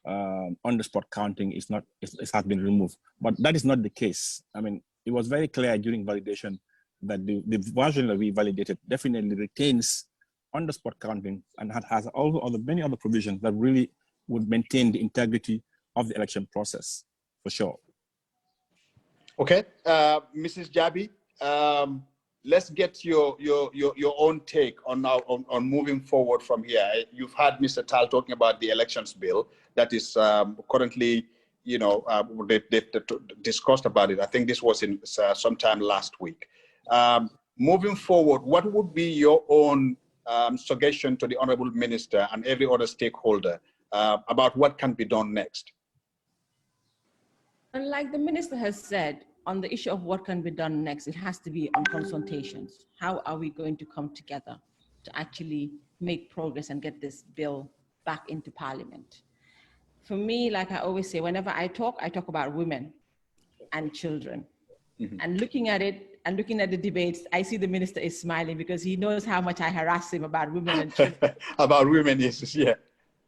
on-the-spot counting has been removed, but that is not the case. I mean, it was very clear during validation that the version that we validated definitely retains on-the-spot counting and has also many other provisions that really would maintain the integrity of the election process, for sure. Okay, Mrs. Jabi, let's get your own take on moving forward from here. You've had Mr. Tal talking about the elections bill that is currently, they discussed about it. I think this was in sometime last week. Moving forward, what would be your own suggestion to the Honorable Minister and every other stakeholder about what can be done next? And like the Minister has said, on the issue of what can be done next, it has to be on consultations. How are we going to come together to actually make progress and get this bill back into Parliament? For me, like I always say, whenever I talk about women and children. Mm-hmm. And looking at it and looking at the debates, I see the Minister is smiling because he knows how much I harass him about women and children. About women issues, yeah.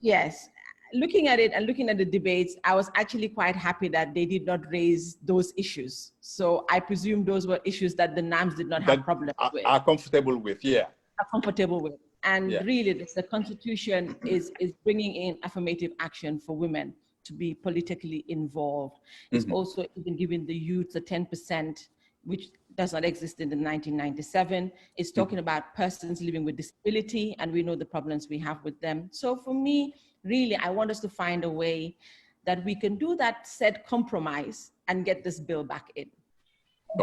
Yes. Looking at it and looking at the debates, I was actually quite happy that they did not raise those issues. So I presume those were issues that the NAMs did not have problems with. Are comfortable with, yeah. Are comfortable with. And really, the Constitution is bringing in affirmative action for women to be politically involved. It's also even giving the youth the 10%, which does not exist in the 1997. It's talking about persons living with disability, and we know the problems we have with them. So for me, really, I want us to find a way that we can do that said compromise and get this bill back into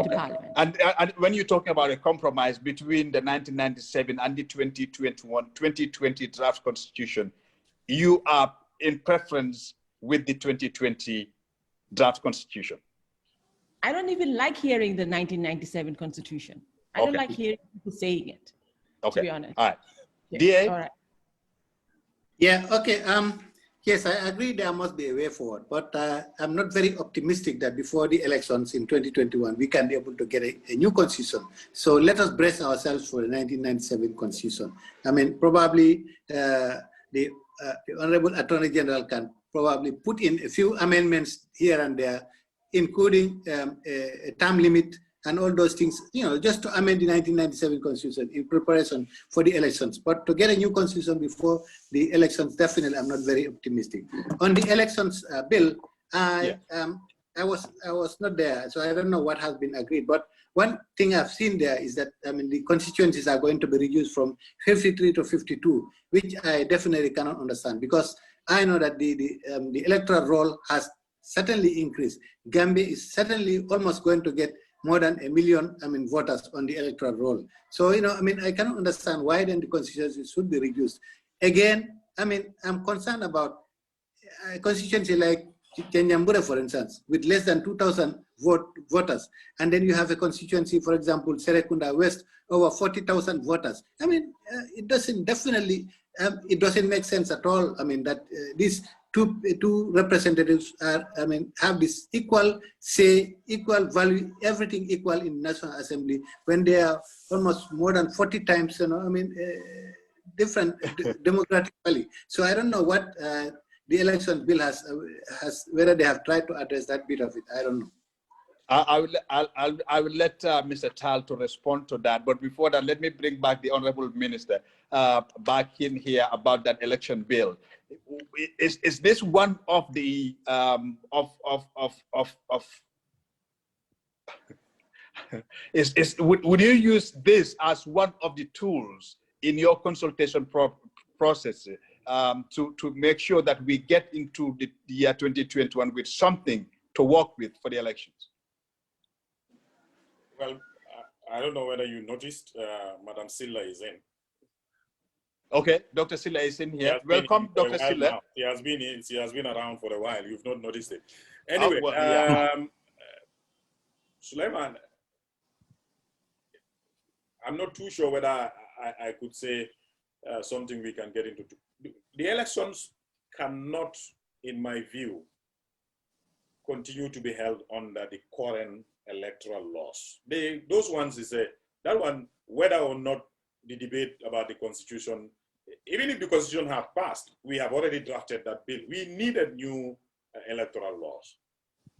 Parliament. And when you're talking about a compromise between the 1997 and the 2020 draft constitution, you are in preference with the 2020 draft constitution? I don't even like hearing the 1997 constitution. I don't like hearing people saying it, to be honest. All right. Yes. DA? All right. Yeah, okay. Yes, I agree there must be a way forward, but I'm not very optimistic that before the elections in 2021, we can be able to get a new constitution. So let us brace ourselves for the 1997 constitution. I mean, probably the Honorable Attorney General can probably put in a few amendments here and there, including a term limit and all those things, just to amend the 1997 constitution in preparation for the elections. But to get a new constitution before the elections, definitely I'm not very optimistic. On the elections bill, I was not there, so I don't know what has been agreed. But one thing I've seen there is that, I mean, the constituencies are going to be reduced from 53 to 52, which I definitely cannot understand, because I know that the electoral roll has certainly increased. Gambia is certainly almost going to get more than 1 million, voters on the electoral roll. So, I cannot understand why then the constituency should be reduced. Again, I'm concerned about a constituency like Nyambura, for instance, with less than 2,000 voters. And then you have a constituency, for example, Serekunda West, over 40,000 voters. I mean, it doesn't it doesn't make sense at all. I mean, that these two representatives are, I mean, have this equal say, equal value, everything equal in National Assembly when they are almost more than 40 times, I mean, different democratic value. So I don't know what the election bill has whether they have tried to address that bit of it. I don't know. I will let Mr. Tal to respond to that. But before that, let me bring back the Honorable Minister back in here about that election bill. Is this one of the would you use this as one of the tools in your consultation process to make sure that we get into the year 2021 with something to work with for the elections? Well, I don't know whether you noticed, Madam Silla is in. Okay, Dr. Silla is in here. Welcome, Dr. Silla. She has been around for a while. You've not noticed it. Anyway, Suleiman, I'm not too sure whether I could say something we can get into. The elections cannot, in my view, continue to be held under the current electoral laws. Those ones is that one, whether or not the debate about the constitution, even if the constitution had passed, we have already drafted that bill. We needed new electoral laws.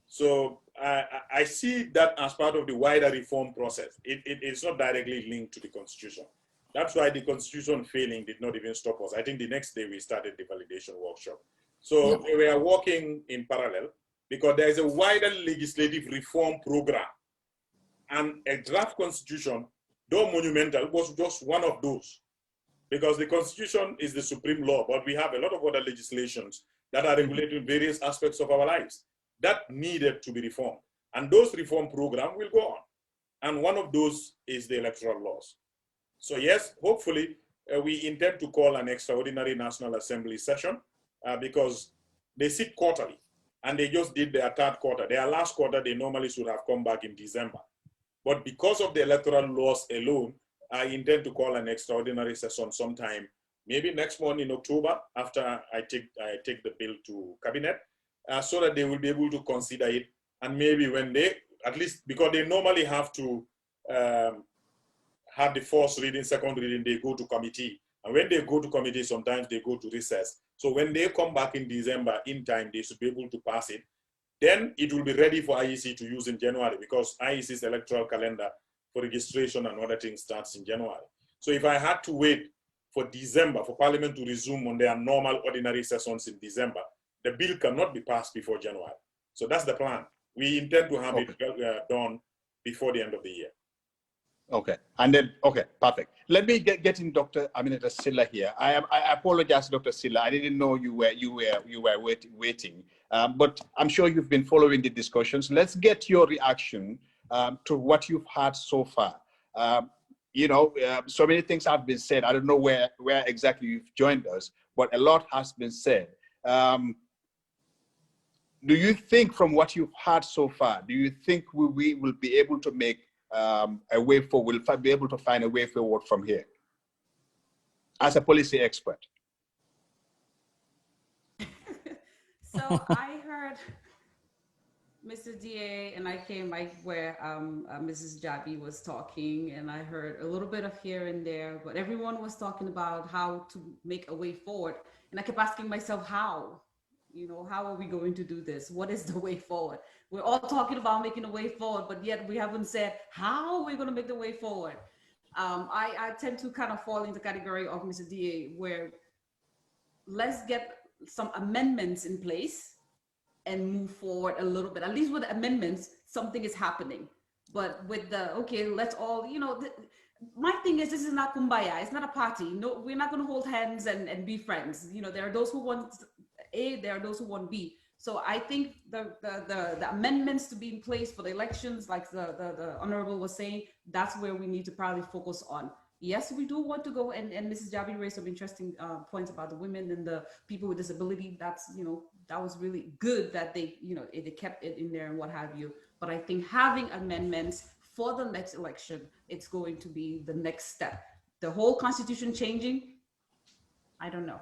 So I see that as part of the wider reform process. It's not directly linked to the constitution. That's why the constitution failing did not even stop us. I think the next day we started the validation workshop. So we are working in parallel, because there is a wider legislative reform program, and a draft constitution, though monumental, was just one of those, because the constitution is the supreme law, but we have a lot of other legislations that are regulating various aspects of our lives that needed to be reformed, and those reform programs will go on, and one of those is the electoral laws. So yes, hopefully we intend to call an extraordinary National Assembly session because they sit quarterly. And they just did their third quarter. Their last quarter, they normally should have come back in December. But because of the electoral laws alone, I intend to call an extraordinary session sometime, maybe next month in October, after I take the bill to cabinet, so that they will be able to consider it. And maybe when they, at least because they normally have to have the first reading, second reading, they go to committee. And when they go to committee, sometimes they go to recess. So when they come back in December in time, they should be able to pass it. Then it will be ready for IEC to use in January, because IEC's electoral calendar for registration and other things starts in January. So if I had to wait for December, for Parliament to resume on their normal ordinary sessions in December, the bill cannot be passed before January. So that's the plan. We intend to have it done before the end of the year. Okay, and then, okay, perfect. Let me get in Dr. Aminata Silla here. I apologize, Dr. Silla. I didn't know you were waiting, but I'm sure you've been following the discussions. Let's get your reaction to what you've heard so far. You know, so many things have been said. I don't know where exactly you've joined us, but a lot has been said. Do you think, from what you've heard so far, do you think we will be able to make a way forward, we'll be able to find a way forward from here as a policy expert? So I heard Mr. DA and I came where Mrs. Jabi was talking, and I heard a little bit of here and there, but everyone was talking about how to make a way forward. And I kept asking myself, how? You know, how are we going to do this? What is the way forward? We're all talking about making a way forward, but yet we haven't said how we're going to make the way forward. I tend to kind of fall into the category of Mr. DA, where let's get some amendments in place and move forward a little bit. At least with the amendments, something is happening. But with the, okay, let's all, you know, my thing is, this is not kumbaya. It's not a party. No, we're not going to hold hands and be friends. You know, there are those who want A, there are those who want B. So I think the amendments to be in place for the elections, like the Honorable was saying, that's where we need to probably focus on. Yes, we do want to go, and Mrs. Jabi raised some interesting points about the women and the people with disability. That's, you know, that was really good that they, you know, they kept it in there and what have you. But I think having amendments for the next election, it's going to be the next step. The whole constitution changing, I don't know.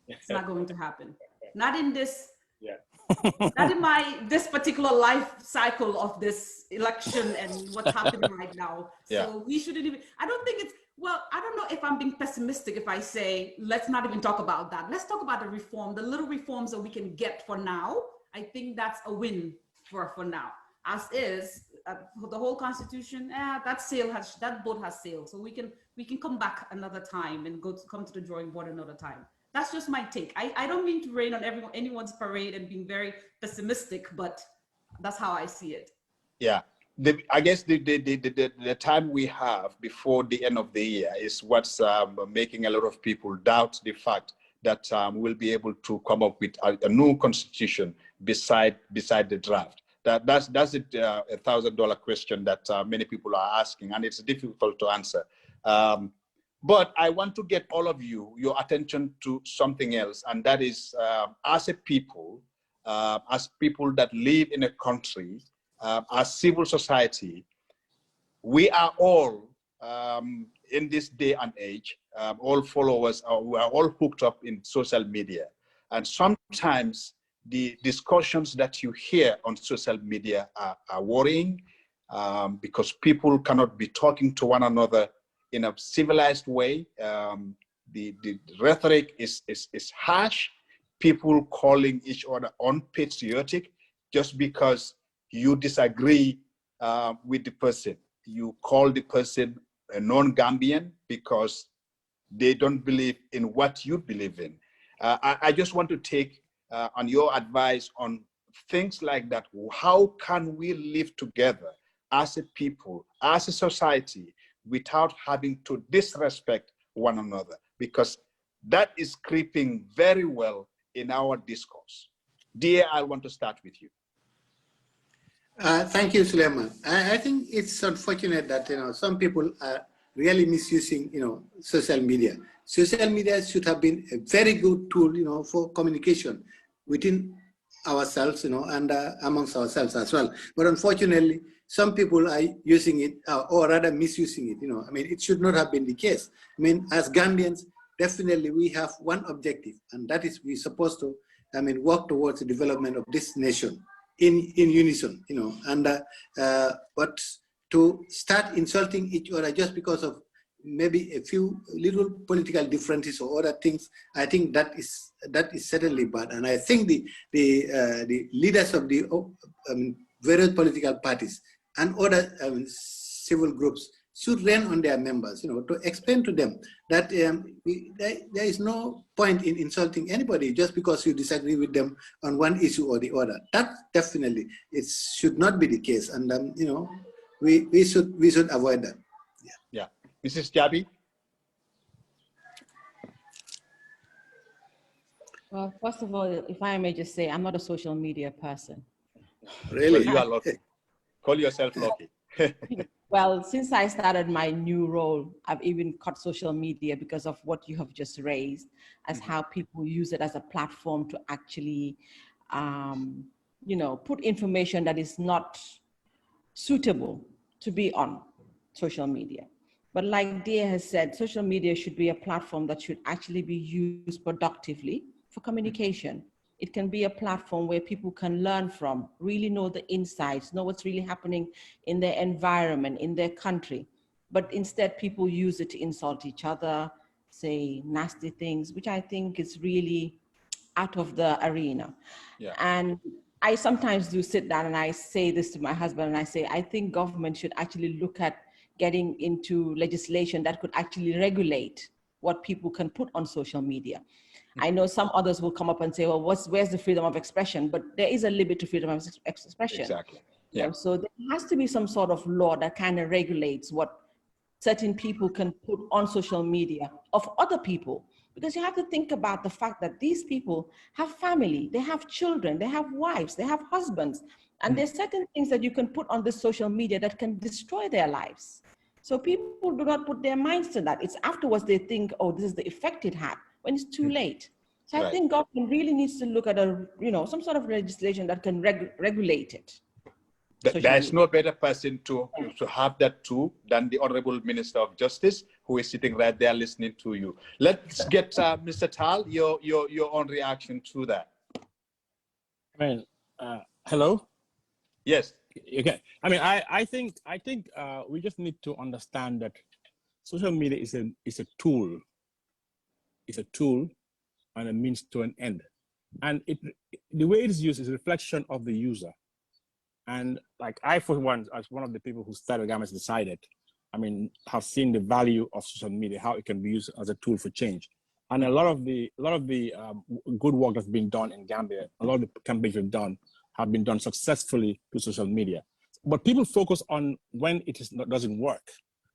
It's not going to happen. Not in this, not in this particular life cycle of this election and what's happening right now. So we shouldn't even, I don't think it's, well, I don't know if I'm being pessimistic if I say, let's not even talk about that. Let's talk about the reform, the little reforms that we can get for now. I think that's a win for now. As is, the whole constitution, that boat has sailed. So we can come back another time and come to the drawing board another time. That's just my take. I don't mean to rain on anyone's parade and being very pessimistic, but that's how I see it. Yeah. I guess the time we have before the end of the year is what's making a lot of people doubt the fact that we'll be able to come up with a new constitution beside the draft. That's a $1,000 question that many people are asking, and it's difficult to answer. But I want to get all of your attention to something else, and that is as people that live in a country, as civil society, we are all in this day and age, all followers, we are all hooked up in social media. And sometimes the discussions that you hear on social media are worrying because people cannot be talking to one another in a civilized way. The rhetoric is harsh. People calling each other unpatriotic just because you disagree with the person. You call the person a non-Gambian because they don't believe in what you believe in. I just want to take on your advice on things like that. How can we live together as a people, as a society, without having to disrespect one another? Because that is creeping very well in our discourse. Dear, I want to start with you. Thank you, Suleiman. I think it's unfortunate that some people are really misusing social media. Social media should have been a very good tool for communication within ourselves and amongst ourselves as well. But unfortunately, some people are using it or rather misusing it. I mean, it should not have been the case. I mean, as Gambians, definitely we have one objective, and that is we're supposed to work towards the development of this nation in unison, but to start insulting each other just because of maybe a few little political differences or other things, I think that is certainly bad. And I think the leaders of the various political parties and other civil groups should rain on their members, to explain to them that there is no point in insulting anybody just because you disagree with them on one issue or the other. That definitely it should not be the case, and we should avoid that. Yeah. Mrs. Jabi? Well, first of all, if I may just say, I'm not a social media person. Really? Well, you are lucky. Call yourself lucky. Well, since I started my new role, I've even cut social media because of what you have just raised, as how people use it as a platform to actually, put information that is not suitable to be on social media. But like Dia has said, social media should be a platform that should actually be used productively for communication. It can be a platform where people can learn from, really know the insights, know what's really happening in their environment, in their country. But instead, people use it to insult each other, say nasty things, which I think is really out of the arena. Yeah. And I sometimes do sit down and I say this to my husband, and I say, I think government should actually look at getting into legislation that could actually regulate what people can put on social media. I know some others will come up and say, well, where's the freedom of expression? But there is a limit to freedom of expression. Exactly. Yeah. So there has to be some sort of law that kind of regulates what certain people can put on social media of other people. Because you have to think about the fact that these people have family, they have children, they have wives, they have husbands. And there's certain things that you can put on this social media that can destroy their lives. So people do not put their minds to that. It's afterwards they think, oh, this is the effect it had, when it's too late. So I think government really needs to look at some sort of legislation that can regulate it. There's no better person to have that too than the Honorable Minister of Justice, who is sitting right there listening to you. Let's get Mr. Tal, your own reaction to that. Hello. Yes. Okay. I think we just need to understand that social media is a tool. It's a tool and a means to an end, and the way it is used is a reflection of the user. And like I, for one, as one of the people who started Gambia, decided, have seen the value of social media, how it can be used as a tool for change. And a lot of the good work that's been done in Gambia, a lot of the campaigns we've done have been done successfully through social media. But people focus on when it doesn't work.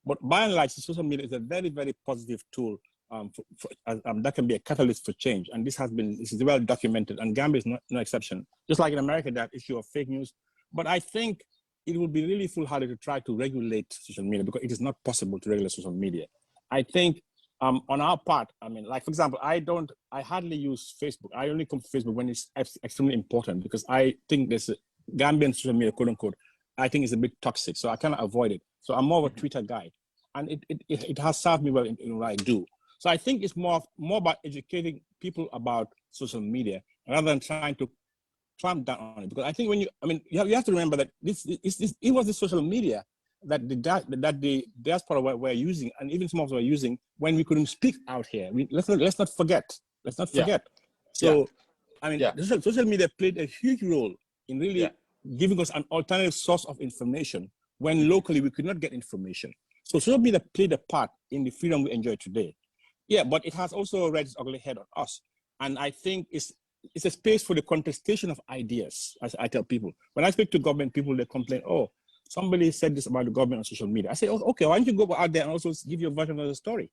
But by and large, social media is a very, very positive tool that can be a catalyst for change. And this is well documented, and Gambia is no exception. Just like in America, that issue of fake news. But I think it would be really foolhardy to try to regulate social media, because it is not possible to regulate social media. I think on our part, like, for example, I hardly use Facebook. I only come to Facebook when it's extremely important, because I think there's a Gambian social media, quote unquote, I think it's a bit toxic, so I cannot avoid it. So I'm more of a Twitter guy, and it has served me well in what I do. So I think it's more about educating people about social media rather than trying to clamp down on it, because I think when you have to remember that it was the social media that the diaspora were using, and even some of us were using when we couldn't speak out here. Let's not forget. So social media played a huge role in really giving us an alternative source of information when locally we could not get information. So social media played a part in the freedom we enjoy today. Yeah, but it has also reared its ugly head on us, and I think it's a space for the contestation of ideas, as I tell people. When I speak to government people, they complain, oh, somebody said this about the government on social media. I say, oh, okay, why don't you go out there and also give your version of the story?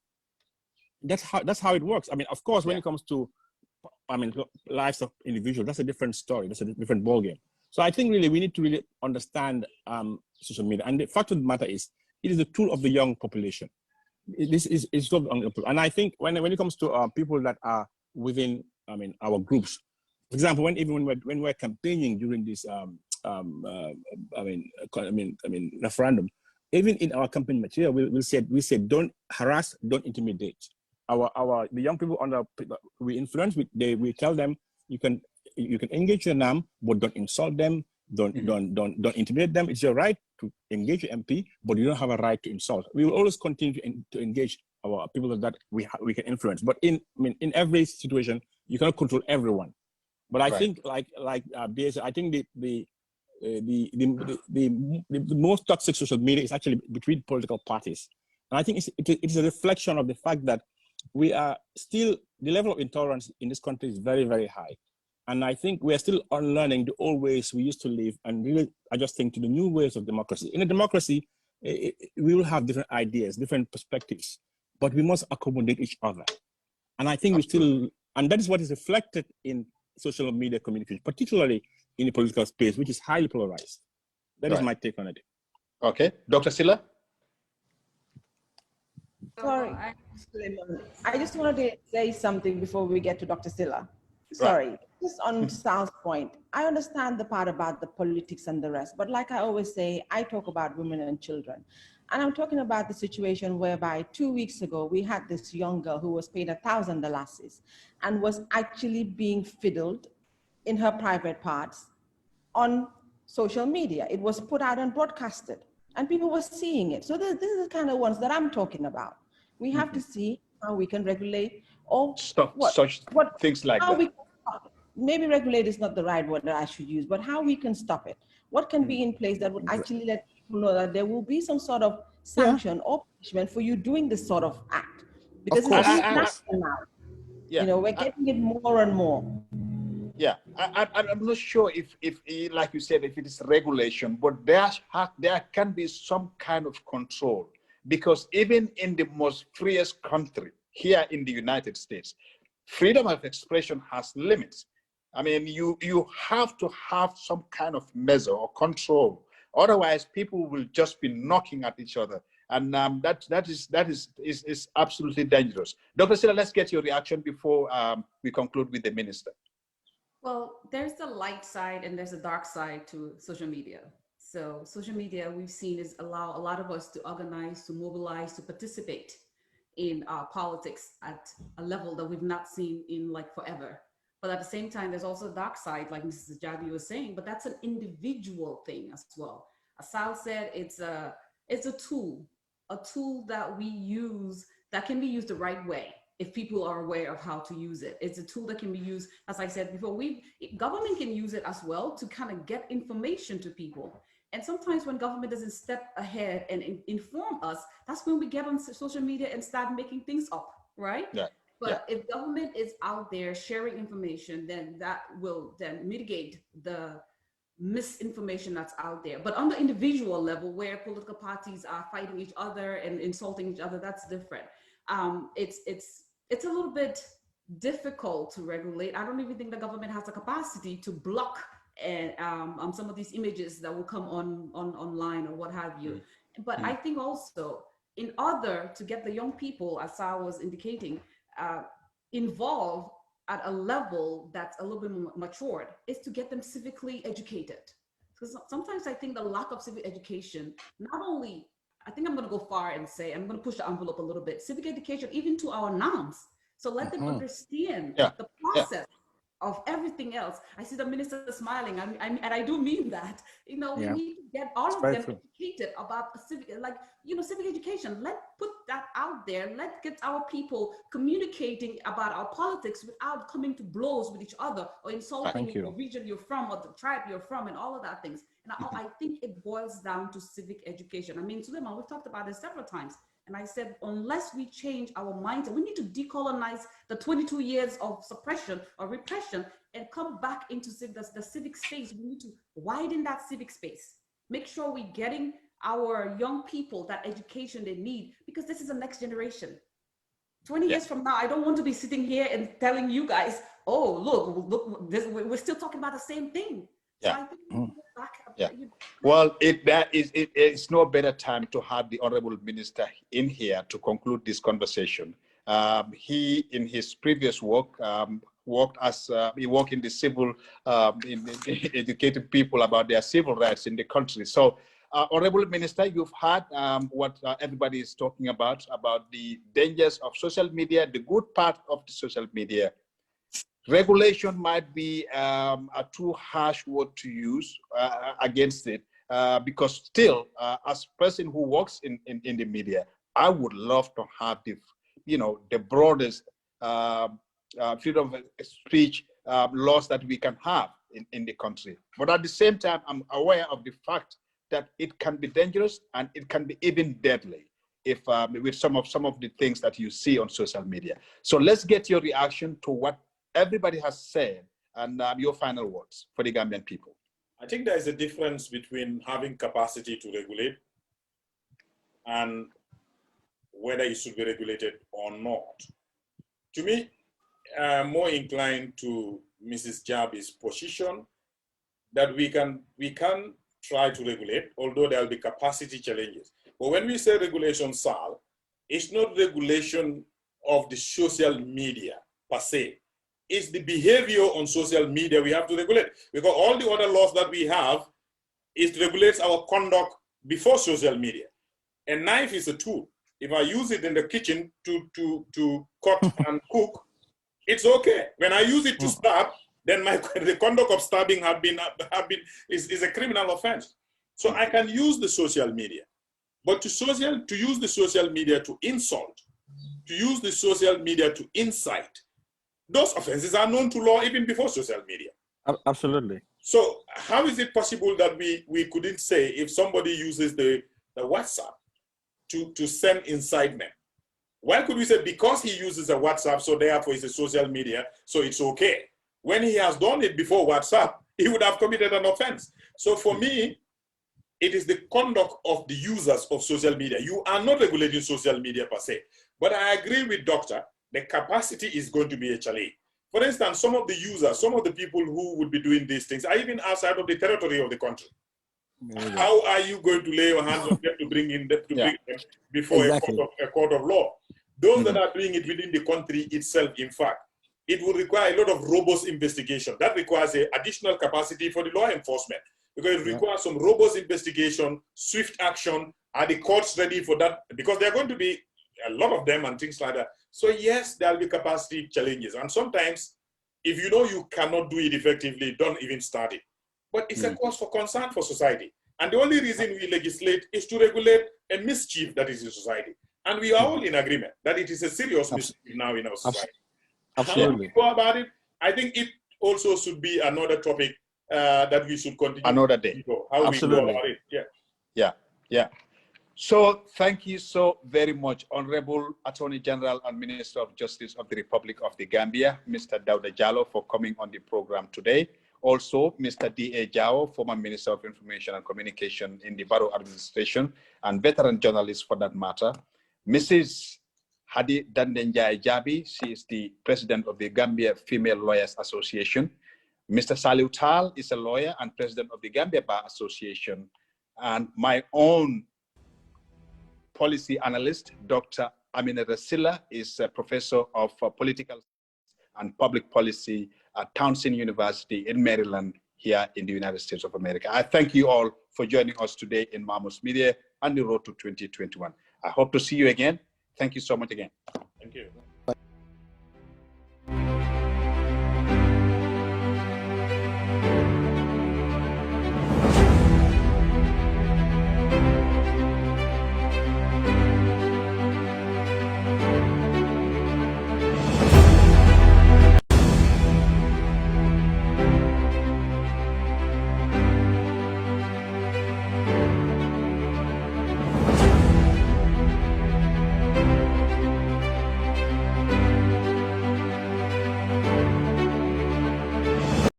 That's how it works. Of course, when it comes to lives of individuals, that's a different story. That's a different ballgame. So I think really we need to really understand social media. And the fact of the matter is, it is a tool of the young population. This is and I think when it comes to people that are within our groups, for example, when we're campaigning during this referendum, even in our campaign material, we said don't harass, don't intimidate. The young people we influence, we tell them you can engage your NAM, but don't insult them, don't intimidate them. It's your right to engage your MP, but you don't have a right to insult. We will always continue to engage our people that we can influence. But in every situation, you cannot control everyone. But I think, like BS, I think the most toxic social media is actually between political parties. And I think it is a reflection of the fact that we are still, the level of intolerance in this country is very, very high. And I think we are still unlearning the old ways we used to live and really adjusting to the new ways of democracy. In a democracy, we will have different ideas, different perspectives, but we must accommodate each other. And I think and that is what is reflected in social media communication, particularly in the political space, which is highly polarized. That is my take on it. Okay, Dr. Silla? Sorry, I just wanted to say something before we get to Dr. Silla. Sorry, just on Sal's point, I understand the part about the politics and the rest, but like I always say, I talk about women and children. And I'm talking about the situation whereby 2 weeks ago, we had this young girl who was paid $1,000 and was actually being fiddled in her private parts on social media. It was put out and broadcasted, and people were seeing it. So this is the kind of ones that I'm talking about. We have to see how we can regulate or stop things like that. Maybe regulate is not the right word that I should use, but how we can stop it. What can be in place that would actually let people know that there will be some sort of sanction or punishment for you doing this sort of act? Because it's national now. We're getting it more and more. Yeah, I'm not sure if like you said, if it is regulation, but there can be some kind of control, because even in the most freest country here in the United States, freedom of expression has limits. I mean, you have to have some kind of measure or control. Otherwise, people will just be knocking at each other And that is absolutely dangerous. Dr. Silla, let's get your reaction before we conclude with the minister. Well, there's the light side and there's a dark side to social media. So social media, we've seen, is allow a lot of us to organize, to mobilize, to participate in politics at a level that we've not seen in like forever. But at the same time, there's also a dark side, like Mrs. Jabi was saying, but that's an individual thing as well. As Sal said, it's a tool that we use that can be used the right way if people are aware of how to use it. It's a tool that can be used, as I said before, government can use it as well to kind of get information to people. And sometimes when government doesn't step ahead and inform us, that's when we get on social media and start making things up, right? Yeah. But if government is out there sharing information, then that will then mitigate the misinformation that's out there. But on the individual level, where political parties are fighting each other and insulting each other, that's different. It's a little bit difficult to regulate. I don't even think the government has the capacity to block and some of these images that will come online or what have you. But I think also, in order to get the young people, as Sal was indicating, involved at a level that's a little bit more matured, is to get them civically educated. Because sometimes I think the lack of civic education, not only, I think I'm going to go far and say, I'm going to push the envelope a little bit, civic education, even to our noms. So let them understand the process of everything else. I see the minister smiling, and I do mean that. You know, we need to get all of them educated about civic education. Let's put that out there. Let's get our people communicating about our politics without coming to blows with each other or insulting the region you're from or the tribe you're from and all of that things. And I think it boils down to civic education. I mean, Suleiman, we've talked about this several times. And I said, unless we change our mindset, we need to decolonize the 22 years of suppression or repression and come back into the civic space. We need to widen that civic space. Make sure we're getting our young people that education they need, because this is the next generation. 20 years from now, I don't want to be sitting here and telling you guys, oh, look, we're still talking about the same thing. So I think Well, it's no better time to have the Honorable Minister in here to conclude this conversation. He, in his previous work, worked in the civil, in educating people about their civil rights in the country. So, Honorable Minister, you've heard what everybody is talking about the dangers of social media, the good part of the social media. Regulation might be a too harsh word to use against it, because still, as a person who works in the media, I would love to have the broadest freedom of speech laws that we can have in the country. But at the same time, I'm aware of the fact that it can be dangerous and it can be even deadly if with some of the things that you see on social media. So let's get your reaction to what everybody has said and your final words for the Gambian people. I think there is a difference between having capacity to regulate and whether it should be regulated or not. To me, I'm more inclined to Mrs. Jabi's position that we can try to regulate, although there will be capacity challenges. But when we say regulation, Sal, it's not regulation of the social media per se. It's the behavior on social media we have to regulate, because all the other laws that we have, it regulates our conduct before social media. A knife is a tool. If I use it in the kitchen to cut and cook, it's okay. When I use it to stab, then the conduct of stabbing is a criminal offense. So I can use the social media, but to use the social media to insult, to use the social media to incite, those offenses are known to law even before social media. Absolutely. So how is it possible that we couldn't say, if somebody uses the WhatsApp to send incitement, why could we say because he uses a WhatsApp, so therefore it's a social media, so it's okay? When he has done it before WhatsApp, he would have committed an offense. So for me, it is the conduct of the users of social media. You are not regulating social media per se. But I agree with Doctor, the capacity is going to be a challenge. For instance, some of the users, some of the people who would be doing these things are even outside of the territory of the country. how are you going to lay your hands on them to bring them before a court of law? Those that are doing it within the country itself, in fact, it will require a lot of robust investigation. That requires an additional capacity for the law enforcement, because it requires some robust investigation, swift action. Are the courts ready for that? Because there are going to be a lot of them and things like that. So yes, there will be capacity challenges. And sometimes, if you know you cannot do it effectively, don't even start it. But it's a cause for concern for society. And the only reason we legislate is to regulate a mischief that is in society. And we are all in agreement that it is a serious mischief now in our society. Absolutely. How we go about it, I think it also should be another topic that we should continue. Another day. How we go about it. Yeah. So thank you so very much, Honorable Attorney General and Minister of Justice of the Republic of the Gambia, Mr. Dawda Jallow, for coming on the program today. Also, Mr. D.A. Jao, former Minister of Information and Communication in the Barrow Administration and veteran journalist for that matter. Mrs. Hadi Dandenjai Jabi, she is the president of the Gambia Female Lawyers Association. Mr. Saliu Tal is a lawyer and president of the Gambia Bar Association. And my own policy analyst, Dr. Amina Rasila, is a professor of political and public policy at Townsend University in Maryland, here in the United States of America. I thank you all for joining us today in Mamos Media and the road to 2021. I hope to see you again. Thank you so much again. Thank you.